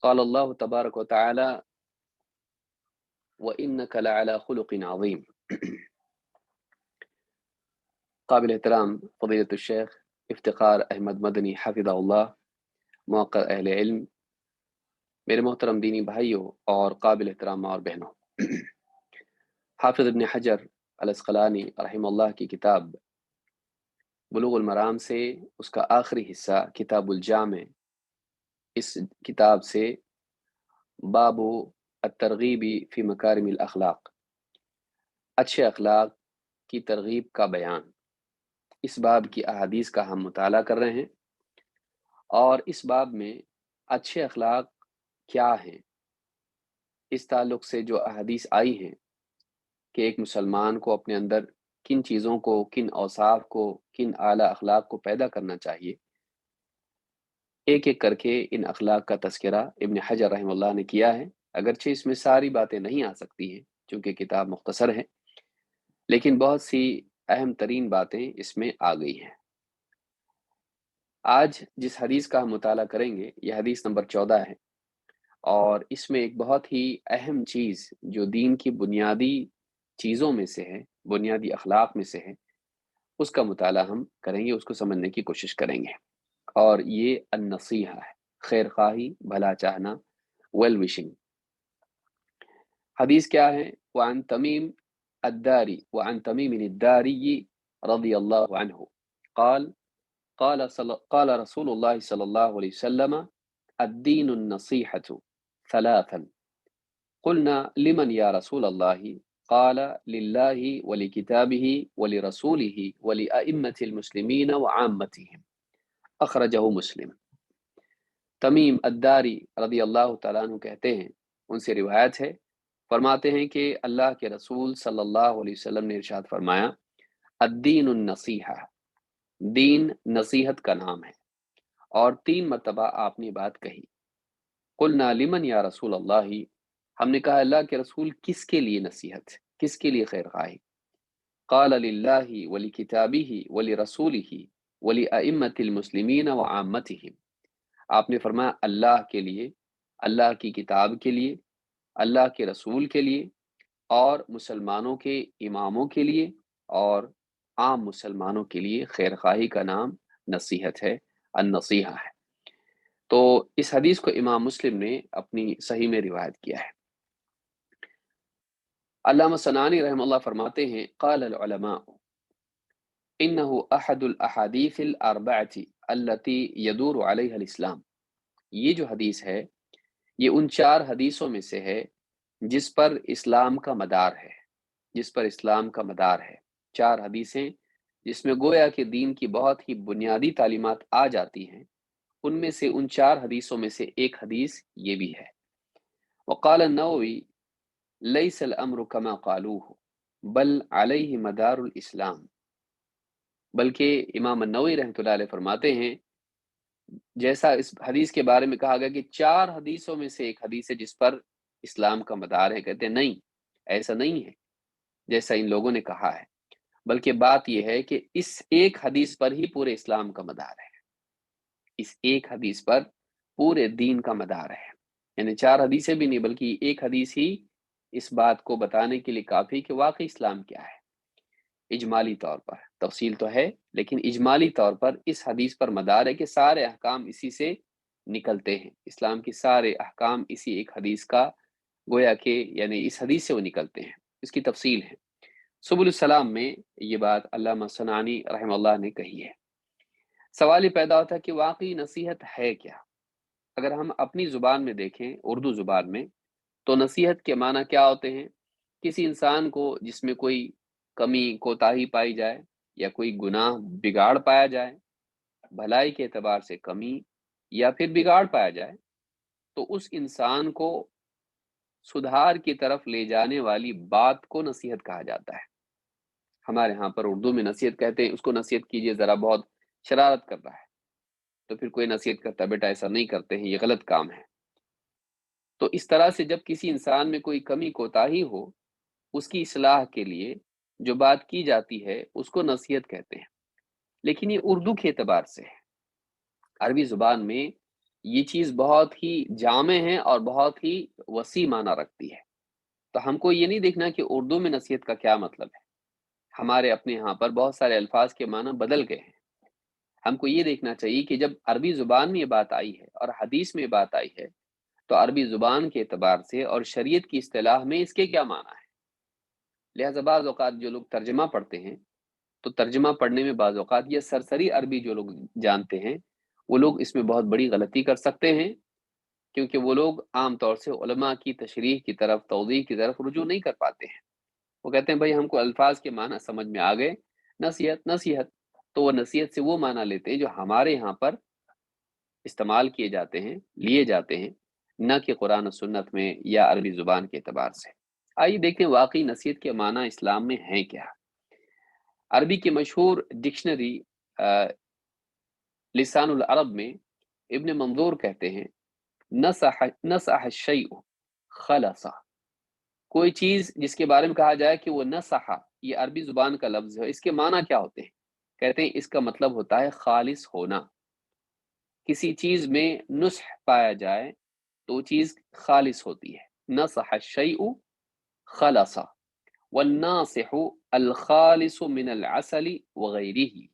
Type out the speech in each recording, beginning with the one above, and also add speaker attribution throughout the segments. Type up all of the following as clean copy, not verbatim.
Speaker 1: قال اللہ تبارک و تعالی وَإِنَّكَ لَعَلَى خُلُقٍ عَظِيمٍ۔ قابل احترام فضیلۃ الشیخ افتخار احمد مدنی حفظہ اللہ، موقر اہل علم، میرے محترم دینی بھائیوں اور قابل احترام ماں اور بہنوں، حافظ ابن حجر الاسقلانی رحمہ اللہ کی کتاب بلوغ المرام سے اس کا آخری حصہ کتاب الجامع، اس کتاب سے باب الترغیب فی مکارم الاخلاق، اچھے اخلاق کی ترغیب کا بیان، اس باب کی احادیث کا ہم مطالعہ کر رہے ہیں۔ اور اس باب میں اچھے اخلاق کیا ہیں، اس تعلق سے جو احادیث آئی ہیں کہ ایک مسلمان کو اپنے اندر کن چیزوں کو، کن اوصاف کو، کن اعلیٰ اخلاق کو پیدا کرنا چاہیے، ایک ایک کر کے ان اخلاق کا تذکرہ ابن حجر رحمہ اللہ نے کیا ہے۔ اگرچہ اس میں ساری باتیں نہیں آ سکتی ہیں چونکہ کتاب مختصر ہے، لیکن بہت سی اہم ترین باتیں اس میں آ گئی ہیں۔ آج جس حدیث کا ہم مطالعہ کریں گے یہ حدیث نمبر 14 ہے، اور اس میں ایک بہت ہی اہم چیز جو دین کی بنیادی چیزوں میں سے ہے، بنیادی اخلاق میں سے ہے، اس کا مطالعہ ہم کریں گے، اس کو سمجھنے کی کوشش کریں گے، اور یہ النصیحہ ہے، خیر خواہی، بھلا چاہنا، ویل وشنگ۔ حدیث کیا ہے؟ وعن تمیم الداری رضی اللہ عنہ قال قال رسول اللہ صلی اللہ علیہ وسلم الدین النصیحة ثلاثا قلنا لمن یا رسول اللہ قال للہ ولکتابہ ولرسولہ ولأئمة المسلمین وعامتهم، اخرجہ مسلم۔ تمیم الداری رضی اللہ تعالیٰ عنہ کہتے ہیں، ان سے روایت ہے، فرماتے ہیں کہ اللہ کے رسول صلی اللہ علیہ وسلم نے ارشاد فرمایا الدین النصیحہ، دین نصیحت کا نام ہے، اور 3 مرتبہ آپ نے بات کہی۔ قلنا لمن یا رسول اللہ، ہم نے کہا اللہ کے رسول کس کے لیے نصیحت، کس کے لیے خیر خواہی؟ قال للہ ولکتابہ ولرسولہ ولأئمة المسلمین وعامتهم، آپ نے فرمایا اللہ کے لیے، اللہ کی کتاب کے لیے، اللہ کے رسول کے لیے، اور مسلمانوں کے اماموں کے لیے، اور عام مسلمانوں کے لیے خیر خواہی کا نام نصیحت ہے، النصیحہ ہے۔ تو اس حدیث کو امام مسلم نے اپنی صحیح میں روایت کیا ہے۔ علامہ صنعانی رحمہ اللہ فرماتے ہیں قال العلماء انه احد الاحادیث الاربعۃ التي يدور عليها الاسلام، یہ جو حدیث ہے یہ ان 4 حدیثوں میں سے ہے جس پر اسلام کا مدار ہے، جس پر اسلام کا مدار ہے۔ 4 حدیثیں جس میں گویا کہ دین کی بہت ہی بنیادی تعلیمات آ جاتی ہیں، ان میں سے ان 4 حدیثوں میں سے ایک حدیث یہ بھی ہے۔ وقال النووی لیس الامر کما قالوه بل علیہ مدار الاسلام، بلکہ امام النووی رحمۃ اللہ علیہ فرماتے ہیں جیسا اس حدیث کے بارے میں کہا گیا کہ 4 حدیثوں میں سے ایک حدیث ہے جس پر اسلام کا مدار ہے، کہتے ہیں نہیں، ایسا نہیں ہے جیسا ان لوگوں نے کہا ہے، بلکہ بات یہ ہے کہ اس ایک حدیث پر ہی پورے اسلام کا مدار ہے، اس ایک حدیث پر پورے دین کا مدار ہے، یعنی 4 حدیثیں بھی نہیں بلکہ ایک حدیث ہی اس بات کو بتانے کے لیے کافی کہ واقعی اسلام کیا ہے۔ اجمالی طور پر، تفصیل تو ہے لیکن اجمالی طور پر اس حدیث پر مدار ہے کہ سارے احکام اسی سے نکلتے ہیں، اسلام کی سارے احکام اسی ایک حدیث کا گویا کہ یعنی اس حدیث سے وہ نکلتے ہیں۔ اس کی تفصیل ہے، سبل السلام میں یہ بات علامہ صنعانی رحمہ اللہ نے کہی ہے۔ سوال یہ پیدا ہوتا ہے کہ واقعی نصیحت ہے کیا؟ اگر ہم اپنی زبان میں دیکھیں، اردو زبان میں، تو نصیحت کے معنی کیا ہوتے ہیں؟ کسی انسان کو جس میں کوئی کمی کوتاہی پائی جائے یا کوئی گناہ بگاڑ پایا جائے، بھلائی کے اعتبار سے کمی یا پھر بگاڑ پایا جائے، تو اس انسان کو سدھار کی طرف لے جانے والی بات کو نصیحت کہا جاتا ہے۔ ہمارے ہاں پر اردو میں نصیحت کہتے ہیں، اس کو نصیحت کیجئے ذرا بہت شرارت کر رہا ہے، تو پھر کوئی نصیحت کرتا ہے بیٹا ایسا نہیں کرتے ہیں، یہ غلط کام ہے۔ تو اس طرح سے جب کسی انسان میں کوئی کمی کوتاہی ہو، اس کی اصلاح کے لیے جو بات کی جاتی ہے اس کو نصیحت کہتے ہیں۔ لیکن یہ اردو کے اعتبار سے ہے، عربی زبان میں یہ چیز بہت ہی جامع ہے اور بہت ہی وسیع معنی رکھتی ہے۔ تو ہم کو یہ نہیں دیکھنا کہ اردو میں نصیحت کا کیا مطلب ہے، ہمارے اپنے یہاں پر بہت سارے الفاظ کے معنی بدل گئے ہیں۔ ہم کو یہ دیکھنا چاہیے کہ جب عربی زبان میں یہ بات آئی ہے اور حدیث میں یہ بات آئی ہے، تو عربی زبان کے اعتبار سے اور شریعت کی اصطلاح میں اس کے کیا معنی ہے۔ لہذا بعض اوقات جو لوگ ترجمہ پڑھتے ہیں، تو ترجمہ پڑھنے میں بعض اوقات یہ سرسری عربی جو لوگ جانتے ہیں، وہ لوگ اس میں بہت بڑی غلطی کر سکتے ہیں، کیونکہ وہ لوگ عام طور سے علماء کی تشریح کی طرف، توضیح کی طرف رجوع نہیں کر پاتے ہیں۔ وہ کہتے ہیں بھائی ہم کو الفاظ کے معنی سمجھ میں آ گئے، نصیحت نصیحت، تو وہ نصیحت سے وہ معنی لیتے ہیں جو ہمارے یہاں پر استعمال کیے جاتے ہیں، لیے جاتے ہیں، نہ کہ قرآن و سنت میں یا عربی زبان کے اعتبار سے۔ آئیے دیکھیں واقعی نصیحت کے معنی اسلام میں ہیں کیا۔ عربی کی مشہور ڈکشنری لسان العرب میں ابن منظور کہتے ہیں نصح الشیء خلص، کوئی چیز جس کے بارے میں کہا جائے کہ وہ نصح، یہ عربی زبان کا لفظ ہے، اس کے معنی کیا ہوتے ہیں؟ کہتے ہیں اس کا مطلب ہوتا ہے خالص ہونا۔ کسی چیز میں نصح پایا جائے تو وہ چیز خالص ہوتی ہے۔ نصح الشیء خلص والناصح الخالص من العسل وغیرہ،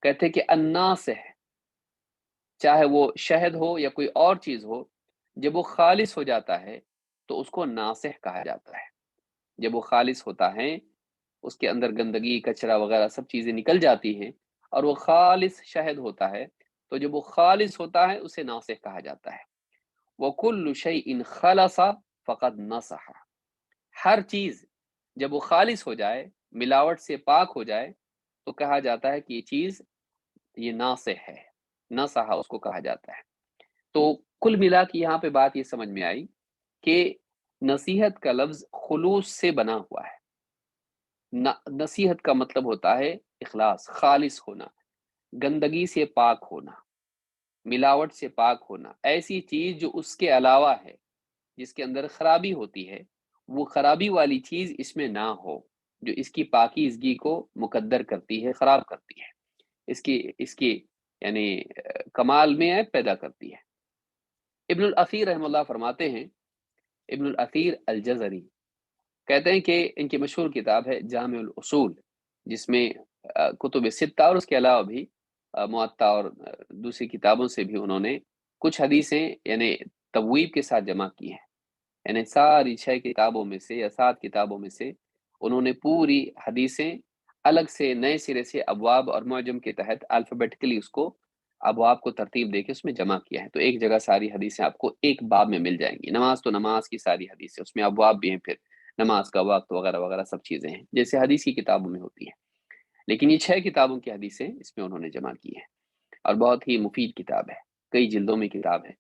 Speaker 1: کہتے ہیں کہ الناصح، چاہے وہ شہد ہو یا کوئی اور چیز ہو، جب وہ خالص ہو جاتا ہے تو اس کو ناصح کہا جاتا ہے۔ جب وہ خالص ہوتا ہے، اس کے اندر گندگی کچرا وغیرہ سب چیزیں نکل جاتی ہیں، اور وہ خالص شہد ہوتا ہے، تو جب وہ خالص ہوتا ہے اسے ناصح کہا جاتا ہے۔ وَكُلُّ شَيْءٍ خَلَصَ فَقَدْ نَصَحَ، ہر چیز جب وہ خالص ہو جائے، ملاوٹ سے پاک ہو جائے، تو کہا جاتا ہے کہ یہ چیز یہ ناصح ہے، نصح اس کو کہا جاتا ہے۔ تو کل ملا کے یہاں پہ بات یہ سمجھ میں آئی کہ نصیحت کا لفظ خلوص سے بنا ہوا ہے۔ نصیحت کا مطلب ہوتا ہے اخلاص، خالص ہونا، گندگی سے پاک ہونا، ملاوٹ سے پاک ہونا، ایسی چیز جو اس کے علاوہ ہے، جس کے اندر خرابی ہوتی ہے، وہ خرابی والی چیز اس میں نہ ہو، جو اس کی پاکیزگی کو مقدر کرتی ہے، خراب کرتی ہے، اس کی یعنی کمال میں عیب پیدا کرتی ہے۔ ابن الاثیر رحمہ اللہ فرماتے ہیں، ابن الاثیر الجزری کہتے ہیں کہ ان کی مشہور کتاب ہے جامع الاصول، جس میں کتب ستہ اور اس کے علاوہ بھی معطا اور دوسری کتابوں سے بھی انہوں نے کچھ حدیثیں یعنی تبویب کے ساتھ جمع کی ہیں۔ یعنی ساری 6 کتابوں میں سے یا 7 کتابوں میں سے انہوں نے پوری حدیثیں الگ سے نئے سرے سے ابواب اور معجم کے تحت الفابیٹیکلی اس کو ابواب کو ترتیب دے کے اس میں جمع کیا ہے، تو ایک جگہ ساری حدیثیں آپ کو ایک باب میں مل جائیں گی۔ نماز تو نماز کی ساری حدیثیں، اس میں ابواب بھی ہیں، پھر نماز کا وقت وغیرہ وغیرہ سب چیزیں ہیں جیسے حدیث کی کتابوں میں ہوتی ہیں، لیکن یہ 6 کتابوں کی حدیثیں اس میں انہوں نے جمع کی ہیں، اور بہت ہی مفید کتاب ہے، کئی جلدوں میں کتاب ہے۔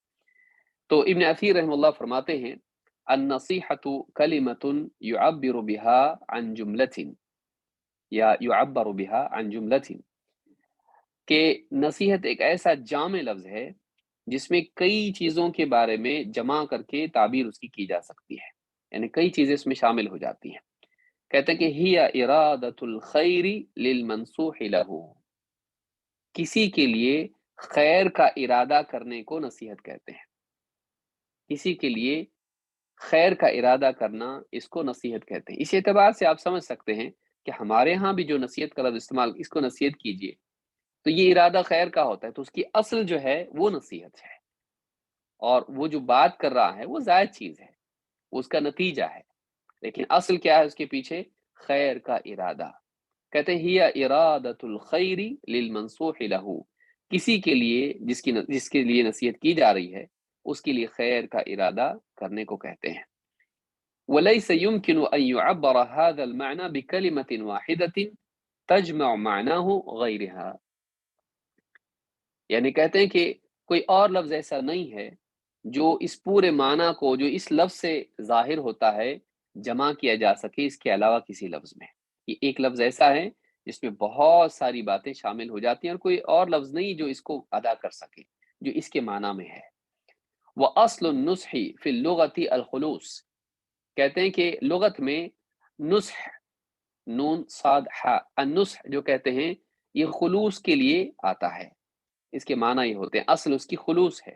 Speaker 1: تو ابن اثیر رحمہ اللہ فرماتے ہیں النصیحۃ کلمۃ یعبر بها عن جملۃ یا یعبر بها عن جملۃ، کہ نصیحت ایک ایسا جامع لفظ ہے جس میں کئی چیزوں کے بارے میں جمع کر کے تعبیر اس کی جا سکتی ہے، یعنی کئی چیزیں اس میں شامل ہو جاتی ہیں۔ کہتے ہیں کہ ہی ارادۃ الخیر للمنصوح له، کسی کے لیے خیر کا ارادہ کرنے کو نصیحت کہتے ہیں، کسی کے لیے خیر کا ارادہ کرنا اس کو نصیحت کہتے ہیں۔ اس اعتبار سے آپ سمجھ سکتے ہیں کہ ہمارے ہاں بھی جو نصیحت کا لفظ استعمال، اس کو نصیحت کیجئے، تو یہ ارادہ خیر کا ہوتا ہے، تو اس کی اصل جو ہے وہ نصیحت ہے، اور وہ جو بات کر رہا ہے وہ زائد چیز ہے، وہ اس کا نتیجہ ہے، لیکن اصل کیا ہے اس کے پیچھے؟ خیر کا ارادہ۔ کہتے ہیں ہی ارادۃ الخیر للمنصوح له، کسی کے لیے جس کے لیے نصیحت کی جا رہی ہے، اس کے لیے خیر کا ارادہ کرنے کو کہتے ہیں۔ وَلَيْسَ يُمْكِنُ أَن يُعَبَّرَ هَذَا الْمَعْنَى بِكَلِمَةٍ وَاحِدَةٍ تَجْمَعُ مَعْنَاهُ غَيْرِهَا، یعنی کہتے ہیں کہ کوئی اور لفظ ایسا نہیں ہے جو اس پورے معنی کو جو اس لفظ سے ظاہر ہوتا ہے جمع کیا جا سکے اس کے علاوہ کسی لفظ میں۔ یہ ایک لفظ ایسا ہے جس میں بہت ساری باتیں شامل ہو جاتی ہیں، اور کوئی اور لفظ نہیں جو اس کو ادا کر سکے جو اس کے معنی میں ہے۔ وَأَصْلُ النُّصْحِ فِي اللُّغَةِ الْخُلُوص، کہتے ہیں کہ لغت میں نصح، نون صاد حا، النصح جو کہتے ہیں یہ خلوص کے لیے آتا ہے، اس کے معنی یہ ہوتے ہیں، اصل اس کی خلوص ہے۔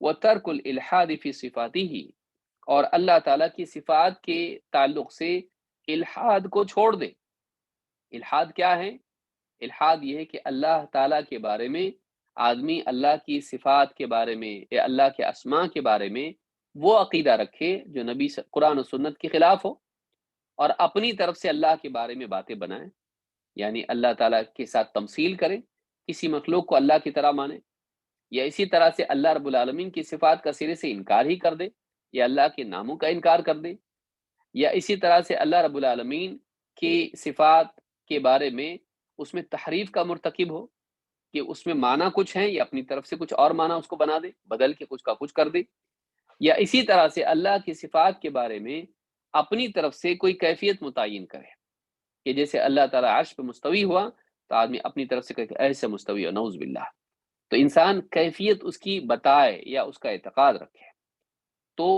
Speaker 1: وترک الالحاد فی صفاتہ، اور اللہ تعالیٰ کی صفات کے تعلق سے الحاد کو چھوڑ دے۔ الحاد کیا ہے؟ الحاد یہ ہے کہ اللہ تعالیٰ کے بارے میں آدمی اللہ کی صفات کے بارے میں یا اللہ کے اسماء کے بارے میں وہ عقیدہ رکھے جو قرآن و سنت کے خلاف ہو، اور اپنی طرف سے اللہ کے بارے میں باتیں بنائیں، یعنی اللہ تعالیٰ کے ساتھ تمثیل کریں، کسی مخلوق کو اللہ کی طرح مانے، یا اسی طرح سے اللہ رب العالمین کی صفات کا سرے سے انکار ہی کر دے، یا اللہ کے ناموں کا انکار کر دے، یا اسی طرح سے اللہ رب العالمین کی صفات کے بارے میں اس میں تحریف کا مرتکب ہو، کہ اس میں معنی کچھ ہے یا اپنی طرف سے کچھ اور معنی اس کو بنا دے، بدل کے کچھ کا کچھ کر دے، یا اسی طرح سے اللہ کی صفات کے بارے میں اپنی طرف سے کوئی کیفیت متعین کرے، کہ جیسے اللہ تعالیٰ عرش پہ مستوی ہوا تو آدمی اپنی طرف سے کہے کہ ایسے مستوی ہو، نعوذ باللہ، تو انسان کیفیت اس کی بتائے یا اس کا اعتقاد رکھے۔ تو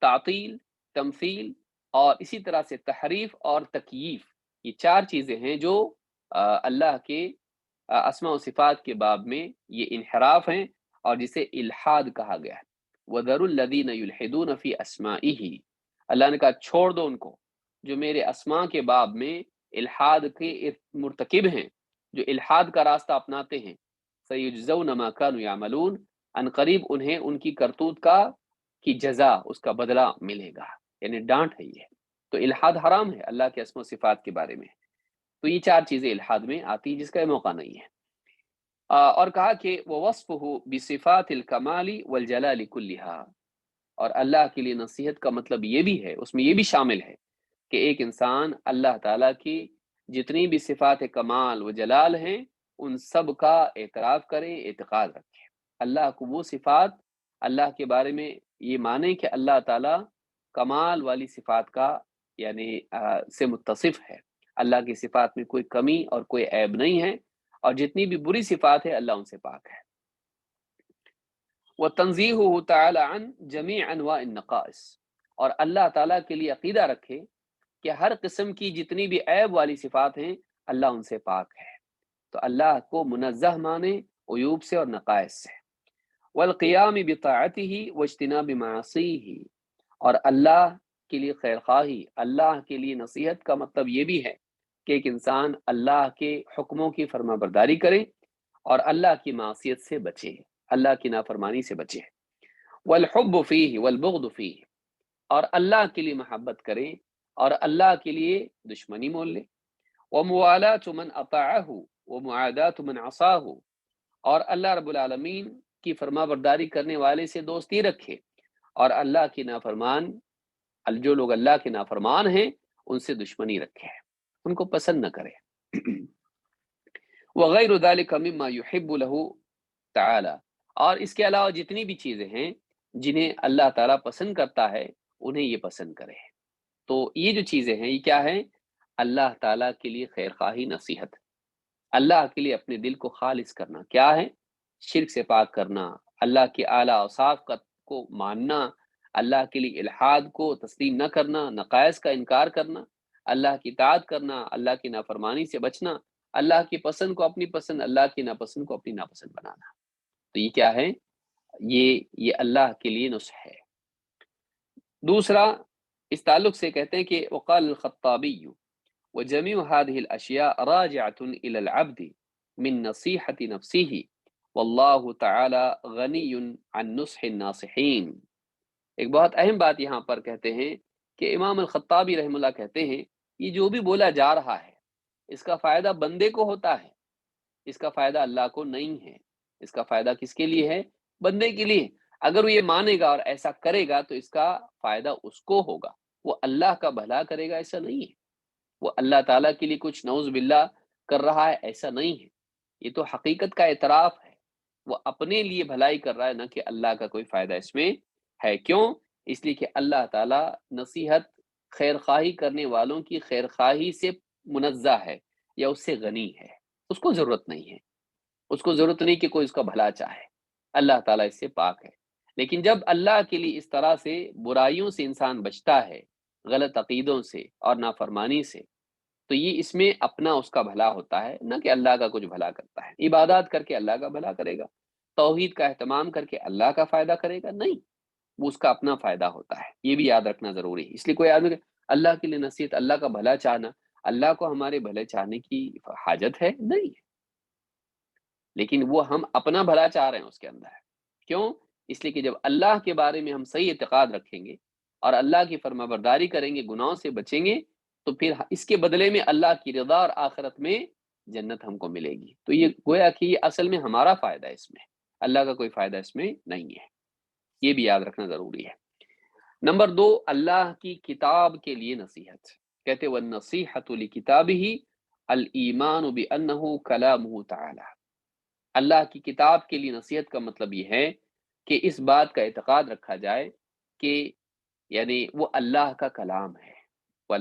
Speaker 1: تعطیل، تمثیل اور اسی طرح سے تحریف اور تکییف، یہ چار چیزیں ہیں جو اللہ کے اسماء و صفات کے باب میں یہ انحراف ہیں، اور جسے الحاد کہا گیا ہے۔ وَذَرُوا الَّذِينَ يُلْحِدُونَ فِي أَسْمَائِهِ، اللہ نے کہا چھوڑ دو ان کو جو میرے اسماء کے باب میں الحاد کے مرتکب ہیں، جو الحاد کا راستہ اپناتے ہیں۔ سَيُجْزَوْنَ مَا كَانُوا يَعْمَلُونَ، ان قریب انہیں ان کی کرتوت کی جزا، اس کا بدلہ ملے گا، یعنی ڈانٹ ہے یہ۔ تو الحاد حرام ہے اللہ کے اسم و صفات کے بارے میں۔ تو یہ چار چیزیں الحاد میں آتی جس کا یہ موقع نہیں ہے۔ اور کہا کہ وَوَصْفُهُ بِصِفَاتِ الْكَمَالِ وَالْجَلَالِ كُلِّهَا، اور اللہ کے لیے نصیحت کا مطلب یہ بھی ہے، اس میں یہ بھی شامل ہے کہ ایک انسان اللہ تعالیٰ کی جتنی بھی صفات کمال و جلال ہیں ان سب کا اعتراف کرے، اعتقاد رکھے۔ اللہ کو وہ صفات، اللہ کے بارے میں یہ مانے کہ اللہ تعالیٰ کمال والی صفات کا یعنی سے متصف ہے، اللہ کی صفات میں کوئی کمی اور کوئی عیب نہیں ہے، اور جتنی بھی بری صفات ہے اللہ ان سے پاک ہے۔ وَتَنزِيهُهُ تَعَالَى عَنْ جَمِيعِ أَنْوَاءِ النَّقَائِصِ، اور اللہ تعالیٰ کے لیے عقیدہ رکھے کہ ہر قسم کی جتنی بھی عیب والی صفات ہیں اللہ ان سے پاک ہے، تو اللہ کو منزہ مانے عیوب سے اور نقائص سے۔ وَالْقِيَامِ بِطَاعَتِهِ وَاجْتِنَابِ مَعَاصِيهِ، اور اللہ کے لیے خیر خواہی، اللہ کے لیے نصیحت کا مطلب یہ بھی ہے کہ ایک انسان اللہ کے حکموں کی فرما برداری کرے اور اللہ کی معصیت سے بچے، اللہ کی نافرمانی سے بچے۔ والحب فیہ والبغض فیہ، اور اللہ کے لیے محبت کرے اور اللہ کے لیے دشمنی مول لے۔ وموالات من اطاعہ ومعادات من عصاہ، اور اللہ رب العالمین کی فرما برداری کرنے والے سے دوستی رکھے، اور اللہ کی نافرمان، جو لوگ اللہ کے نافرمان ہیں ان سے دشمنی رکھے، ان کو پسند نہ کرے۔ وغیر ذلک مما یحب له تعالی، اور اس کے علاوہ جتنی بھی چیزیں ہیں جنہیں اللہ تعالیٰ پسند کرتا ہے انہیں یہ پسند کرے۔ تو یہ جو چیزیں ہیں یہ کیا ہے؟ اللہ تعالیٰ کے لیے خیر خواہی، نصیحت، اللہ کے لیے اپنے دل کو خالص کرنا، کیا ہے؟ شرک سے پاک کرنا، اللہ کے اعلیٰ اوصاف کو ماننا، اللہ کے لیے الحاد کو تسلیم نہ کرنا، نقائص کا انکار کرنا، اللہ کی اطاعت کرنا، اللہ کی نافرمانی سے بچنا، اللہ کی پسند کو اپنی پسند، اللہ کی ناپسند کو اپنی ناپسند بنانا۔ تو یہ کیا ہے؟ یہ اللہ کے لیے نصح ہے۔ دوسرا اس تعلق سے کہتے ہیں کہ وقال الخطابی وجميع هذه الاشیاء راجعة الى العبد من نصیحة نفسه واللہ تعالی غنی عن نصح الناصحین۔ ایک بہت اہم بات یہاں پر کہتے ہیں کہ امام الخطابی رحمہ اللہ کہتے ہیں یہ جو بھی بولا جا رہا ہے اس کا فائدہ بندے کو ہوتا ہے، اس کا فائدہ اللہ کو نہیں ہے۔ اس کا فائدہ کس کے لیے ہے؟ بندے کے لیے۔ اگر وہ یہ مانے گا اور ایسا کرے گا تو اس کا فائدہ اس کو ہوگا، وہ اللہ کا بھلا کرے گا ایسا نہیں ہے، وہ اللہ تعالیٰ کے لیے کچھ نعوذ باللہ کر رہا ہے ایسا نہیں ہے، یہ تو حقیقت کا اعتراف ہے، وہ اپنے لیے بھلائی کر رہا ہے، نہ کہ اللہ کا کوئی فائدہ اس میں ہے۔ کیوں؟ اس لیے کہ اللہ تعالیٰ نصیحت، خیر خواہی کرنے والوں کی خیر خواہی سے منزہ ہے یا اس سے غنی ہے، اس کو ضرورت نہیں ہے، اس کو ضرورت نہیں کہ کوئی اس کا بھلا چاہے، اللہ تعالیٰ اس سے پاک ہے۔ لیکن جب اللہ کے لیے اس طرح سے برائیوں سے انسان بچتا ہے، غلط عقیدوں سے اور نافرمانی سے، تو یہ اس میں اپنا اس کا بھلا ہوتا ہے، نہ کہ اللہ کا کچھ بھلا کرتا ہے۔ عبادات کر کے اللہ کا بھلا کرے گا، توحید کا اہتمام کر کے اللہ کا فائدہ کرے گا؟ نہیں، وہ اس کا اپنا فائدہ ہوتا ہے، یہ بھی یاد رکھنا ضروری ہے۔ اس لیے کوئی آدمی اللہ کے لیے نصیحت، اللہ کا بھلا چاہنا، اللہ کو ہمارے بھلے چاہنے کی حاجت ہے؟ نہیں ہے، لیکن وہ ہم اپنا بھلا چاہ رہے ہیں اس کے اندر ہے۔ کیوں؟ اس لیے کہ جب اللہ کے بارے میں ہم صحیح اعتقاد رکھیں گے اور اللہ کی فرما برداری کریں گے، گناہوں سے بچیں گے، تو پھر اس کے بدلے میں اللہ کی رضا اور آخرت میں جنت ہم کو ملے گی۔ تو یہ گویا کہ یہ اصل میں ہمارا فائدہ ہے، اس میں اللہ کا کوئی فائدہ اس میں نہیں ہے، یہ بھی یاد رکھنا ضروری ہے۔ نمبر 2، اللہ کی کتاب کے لیے نصیحت۔ کہتے وَالنَّصِيحَةُ لِكِتَابِهِ الْإِيمَانُ بِأَنَّهُ كَلَامُهُ تعالی۔ اللہ کی کتاب کے لیے نصیحت کا مطلب یہ ہے کہ اس بات کا اعتقاد رکھا جائے کہ یعنی وہ اللہ کا کلام ہے، وہ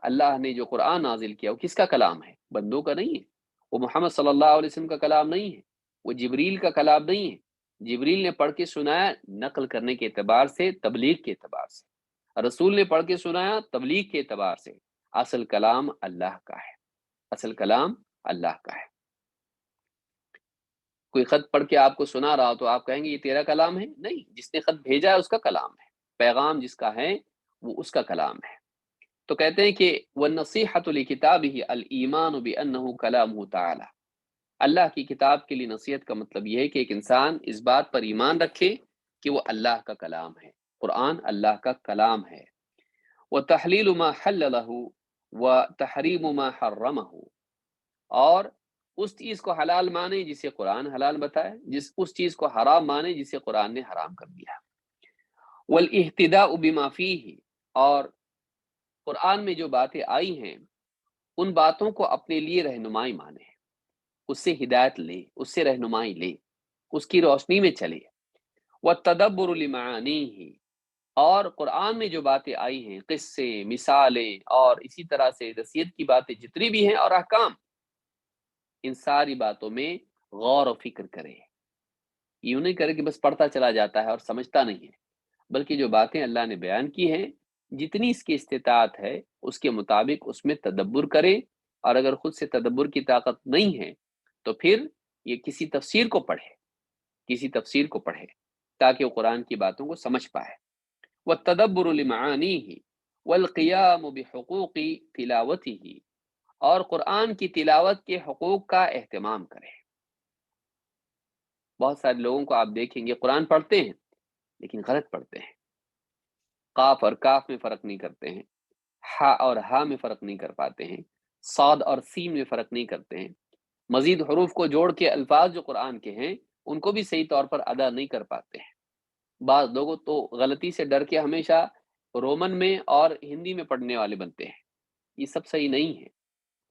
Speaker 1: اللہ نے جو قرآن نازل کیا وہ کس کا کلام ہے؟ بندوں کا نہیں ہے، وہ محمد صلی اللہ علیہ وسلم کا کلام نہیں ہے، وہ جبریل کا کلام نہیں ہے۔ جبریل نے پڑھ کے سنایا نقل کرنے کے اعتبار سے، تبلیغ کے اعتبار سے، رسول نے پڑھ کے سنایا تبلیغ کے اعتبار سے۔ اصل کلام اللہ کا ہے، اصل کلام اللہ کا ہے۔ کوئی خط پڑھ کے آپ کو سنا رہا تو آپ کہیں گے یہ تیرا کلام ہے؟ نہیں، جس نے خط بھیجا ہے اس کا کلام ہے، پیغام جس کا ہے وہ اس کا کلام ہے۔ تو کہتے ہیں کہ وَالنَّصِيحَةُ لِكِتَابِهِ الْإِيمَانُ بِأَنَّهُ كَلَامُهُ تعالی۔ اللہ کی کتاب کے لیے نصیحت کا مطلب یہ ہے کہ ایک انسان اس بات پر ایمان رکھے کہ وہ اللہ کا کلام ہے، قرآن اللہ کا کلام ہے۔ وَتَحْلِيلُ مَا حَلَّلَهُ وَتَحْرِيمُ مَا حَرَّمَهُ، اور اس چیز کو حلال مانے جسے قرآن حلال بتائے، اس چیز کو حرام مانے جسے قرآن نے حرام کر دیا۔ وَالْإِهْتِدَاءُ بِمَا فِيهِ، اور قرآن میں جو باتیں آئی ہیں ان باتوں کو اپنے لیے رہنمائی مانے، اس سے ہدایت لے، اس سے رہنمائی لے، اس کی روشنی میں چلے۔ وَالتَّدَبُّرُ لِمَعَانِيهِ، اور قرآن میں جو باتیں آئی ہیں، قصے، مثالیں اور اسی طرح سے نصیحت کی باتیں جتنی بھی ہیں اور احکام، ان ساری باتوں میں غور و فکر کرے۔ یوں نہیں کرے کہ بس پڑھتا چلا جاتا ہے اور سمجھتا نہیں ہے، بلکہ جو باتیں اللہ نے بیان کی ہیں جتنی اس کی استطاعت ہے اس کے مطابق اس میں تدبر کرے، اور اگر خود سے تدبر کی طاقت نہیں ہے تو پھر یہ کسی تفسیر کو پڑھے، کسی تفسیر کو پڑھے تاکہ وہ قرآن کی باتوں کو سمجھ پائے۔ وَالتَّدَبُّرُ لِمَعَانِيهِ وَالْقِيَامُ بِحُقُوقِ تِلَاوَتِهِ، اور قرآن کی تلاوت کے حقوق کا اہتمام کرے۔ بہت سارے لوگوں کو آپ دیکھیں گے قرآن پڑھتے ہیں لیکن غلط پڑھتے ہیں، قاف اور کاف میں فرق نہیں کرتے ہیں، ہا اور ہا میں فرق نہیں کر پاتے ہیں، صاد اور سین میں فرق نہیں کرتے ہیں، مزید حروف کو جوڑ کے الفاظ جو قرآن کے ہیں ان کو بھی صحیح طور پر ادا نہیں کر پاتے ہیں۔ بعض لوگوں تو غلطی سے ڈر کے ہمیشہ رومن میں اور ہندی میں پڑھنے والے بنتے ہیں، یہ سب صحیح نہیں ہے،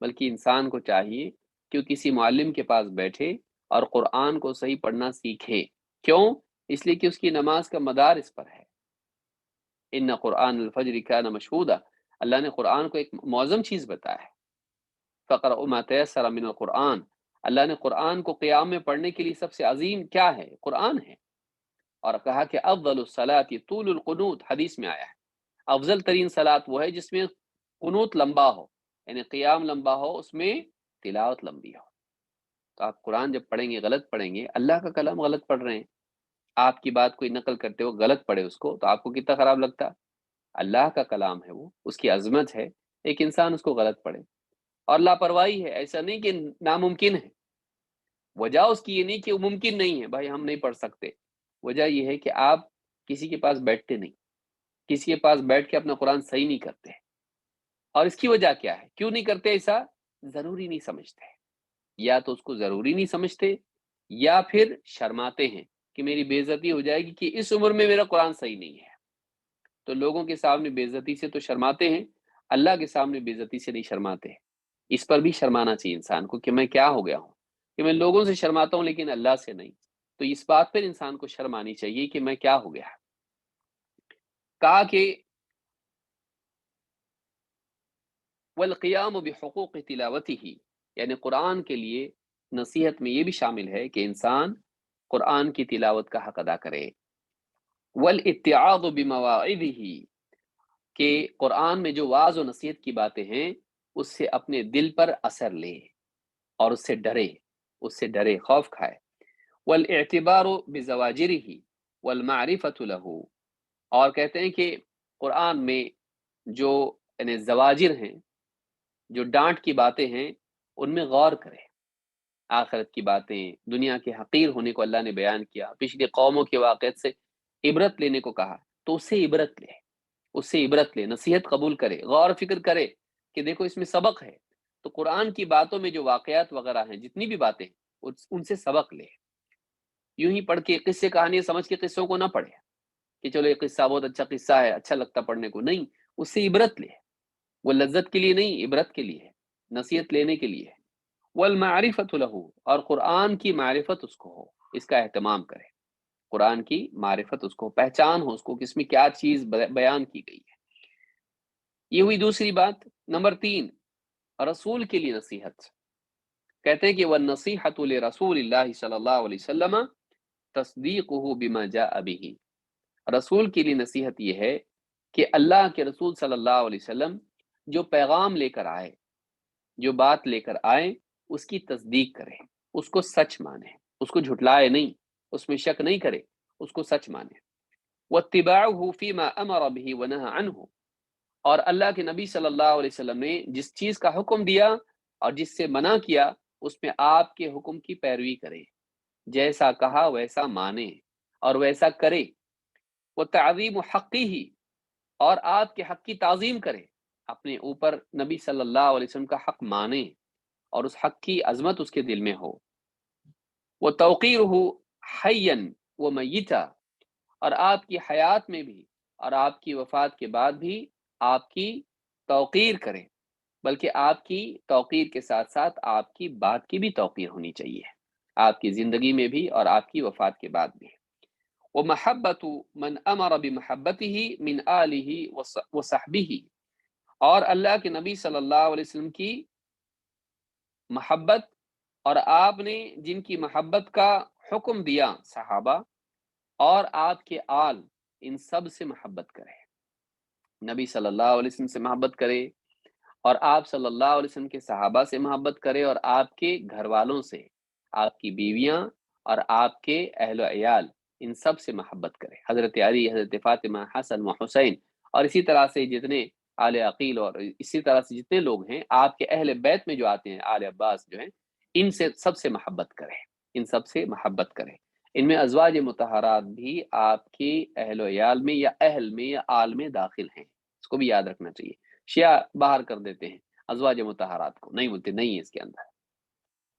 Speaker 1: بلکہ انسان کو چاہیے کہ وہ کسی معلم کے پاس بیٹھے اور قرآن کو صحیح پڑھنا سیکھے۔ کیوں؟ اس لیے کہ اس کی نماز کا مدار اس پر ہے۔ ان قرآن الفجر کان مشہودا، اللہ نے قرآن کو ایک معظم چیز بتایا ہے۔ فقرأ ما تیسر من القرآن، اللہ نے قرآن کو قیام میں پڑھنے کے لیے سب سے عظیم کیا ہے؟ قرآن ہے، اور کہا کہ افضل الصلاۃ طول القنوت، حدیث میں آیا ہے افضل ترین صلاۃ وہ ہے جس میں قنوت لمبا ہو، یعنی قیام لمبا ہو، اس میں تلاوت لمبی ہو۔ تو آپ قرآن جب پڑھیں گے غلط پڑھیں گے، اللہ کا کلام غلط پڑھ رہے ہیں، آپ کی بات کوئی نقل کرتے ہو غلط پڑھے اس کو تو آپ کو کتنا خراب لگتا؟ اللہ کا کلام ہے، وہ اس کی عظمت ہے، ایک انسان اس کو غلط پڑھے اور لاپرواہی ہے۔ ایسا نہیں کہ ناممکن ہے، وجہ اس کی یہ نہیں کہ وہ ممکن نہیں ہے، بھائی ہم نہیں پڑھ سکتے، وجہ یہ ہے کہ آپ کسی کے پاس بیٹھتے نہیں، کسی کے پاس بیٹھ کے اپنا قرآن صحیح نہیں کرتے۔ اور اس کی وجہ کیا ہے؟ کیوں نہیں کرتے ایسا؟ ضروری نہیں سمجھتے، یا تو اس کو ضروری نہیں سمجھتے یا پھر شرماتے ہیں کہ میری بے عزتی ہو جائے گی کہ اس عمر میں میرا قرآن صحیح نہیں ہے۔ تو لوگوں کے سامنے بے عزتی سے تو شرماتے ہیں، اللہ کے سامنے بے عزتی سے نہیں شرماتے۔ اس پر بھی شرمانا چاہیے انسان کو کہ میں کیا ہو گیا ہوں کہ میں لوگوں سے شرماتا ہوں لیکن اللہ سے نہیں۔ تو اس بات پر انسان کو شرم آنی چاہیے کہ میں کیا ہو گیا۔ کہا کہ والقیام بحقوق تلاوته، یعنی قرآن کے لیے نصیحت میں یہ بھی شامل ہے کہ انسان قرآن کی تلاوت کا حق ادا کرے۔ والاتعاظ بمواعظه، کہ قرآن میں جو واعظ و نصیحت کی باتیں ہیں اس سے اپنے دل پر اثر لے اور اس سے ڈرے، خوف کھائے۔ والاعتبار بزواجرہ والمعرفۃ لہ، اور کہتے ہیں کہ قرآن میں جو یعنی زواجر ہیں، جو ڈانٹ کی باتیں ہیں، ان میں غور کرے۔ آخرت کی باتیں، دنیا کے حقیر ہونے کو اللہ نے بیان کیا، پچھلی قوموں کے واقعات سے عبرت لینے کو کہا، تو اس سے عبرت لے، اس سے عبرت لے، نصیحت قبول کرے، غور و فکر کرے کہ دیکھو اس میں سبق ہے۔ تو قرآن کی باتوں میں جو واقعات وغیرہ ہیں، جتنی بھی باتیں ہیں، ان سے سبق لے۔ یوں ہی پڑھ کے قصے کہانیاں سمجھ کے قصوں کو نہ پڑھے کہ چلو یہ قصہ بہت اچھا قصہ ہے، اچھا لگتا پڑھنے کو، نہیں، اس سے عبرت لے۔ وہ لذت کے لیے نہیں، عبرت کے لیے ہے، نصیحت لینے کے لیے ہے۔ والمعرفۃ لہ، اور قرآن کی معرفت اس کو ہو، اس کا اہتمام کرے، قرآن کی معرفت اس کو، پہچان ہو اس کو کہ اس میں کیا چیز بیان کی گئی ہے۔ یہ ہوئی دوسری بات۔ نمبر 3، رسول کے لیے نصیحت۔ کہتے ہیں کہ والنصیحۃ لرسول اللہ صلی اللہ علیہ وسلم تصدیقہ بما جاء بہ، رسول کے لیے نصیحت یہ ہے کہ اللہ کے رسول صلی اللہ علیہ وسلم جو پیغام لے کر آئے، جو بات لے کر آئے، اس کی تصدیق کرے، اس کو سچ مانے، اس کو جھٹلائے نہیں، اس میں شک نہیں کرے، اس کو سچ مانے۔ واتباعہ فیما امر بہ ونہى عنہ، اور اللہ کے نبی صلی اللہ علیہ وسلم نے جس چیز کا حکم دیا اور جس سے منع کیا، اس میں آپ کے حکم کی پیروی کرے، جیسا کہا ویسا مانے اور ویسا کرے۔ وتعظیم حقہ، اور آپ کے حق کی تعظیم کرے، اپنے اوپر نبی صلی اللہ علیہ وسلم کا حق مانے اور اس حق کی عظمت اس کے دل میں ہو۔ وتوقیرہ حیا ومیتا، اور آپ کی حیات میں بھی اور آپ کی وفات کے بعد بھی آپ کی توقیر کریں، بلکہ آپ کی توقیر کے ساتھ ساتھ آپ کی بات کی بھی توقیر ہونی چاہیے، آپ کی زندگی میں بھی اور آپ کی وفات کے بعد بھی۔ ومحبت من امر بمحبته من آلہ وصحبہ، اور اللہ کے نبی صلی اللہ علیہ وسلم کی محبت، اور آپ نے جن کی محبت کا حکم دیا، صحابہ اور آپ کے آل، ان سب سے محبت کرے، نبی صلی اللہ علیہ وسلم سے محبت کرے، اور آپ صلی اللہ علیہ وسلم کے صحابہ سے محبت کرے، اور آپ کے گھر والوں سے، آپ کی بیویاں اور آپ کے اہل و عیال، ان سب سے محبت کرے، حضرت علی، حضرت فاطمہ، حسن و حسین، اور اسی طرح سے جتنے آل عقیل، اور اسی طرح سے جتنے لوگ ہیں آپ کے اہل بیت میں جو آتے ہیں، آل عباس جو ہیں، ان سے سب سے محبت کرے، ان سب سے محبت کرے۔ ان میں ازواج مطہرات بھی آپ کے اہل و عیال میں یا اہل میں یا آل میں داخل ہیں، اس کو بھی یاد رکھنا چاہیے۔ شیعہ باہر کر دیتے ہیں ازواج مطہرات کو، نہیں بولتے نہیں ہے اس کے اندر،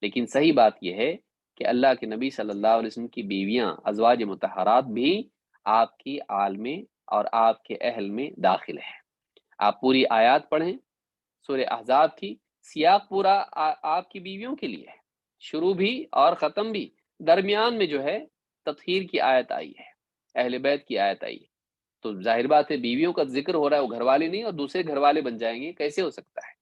Speaker 1: لیکن صحیح بات یہ ہے کہ اللہ کے نبی صلی اللہ علیہ وسلم کی بیویاں ازواج مطہرات بھی آپ کی آل میں اور آپ کے اہل میں داخل ہیں۔ آپ پوری آیات پڑھیں سورہ احزاب کی، سیاق پورا آپ کی بیویوں کے لیے ہے، شروع بھی اور ختم بھی، درمیان میں جو ہے تطہیر کی آیت آئی ہے، اہل بیت کی آیت آئی ہے، تو ظاہر بات ہے بیویوں کا ذکر ہو رہا ہے، وہ گھر والے نہیں اور دوسرے گھر والے بن جائیں گے، کیسے ہو سکتا ہے؟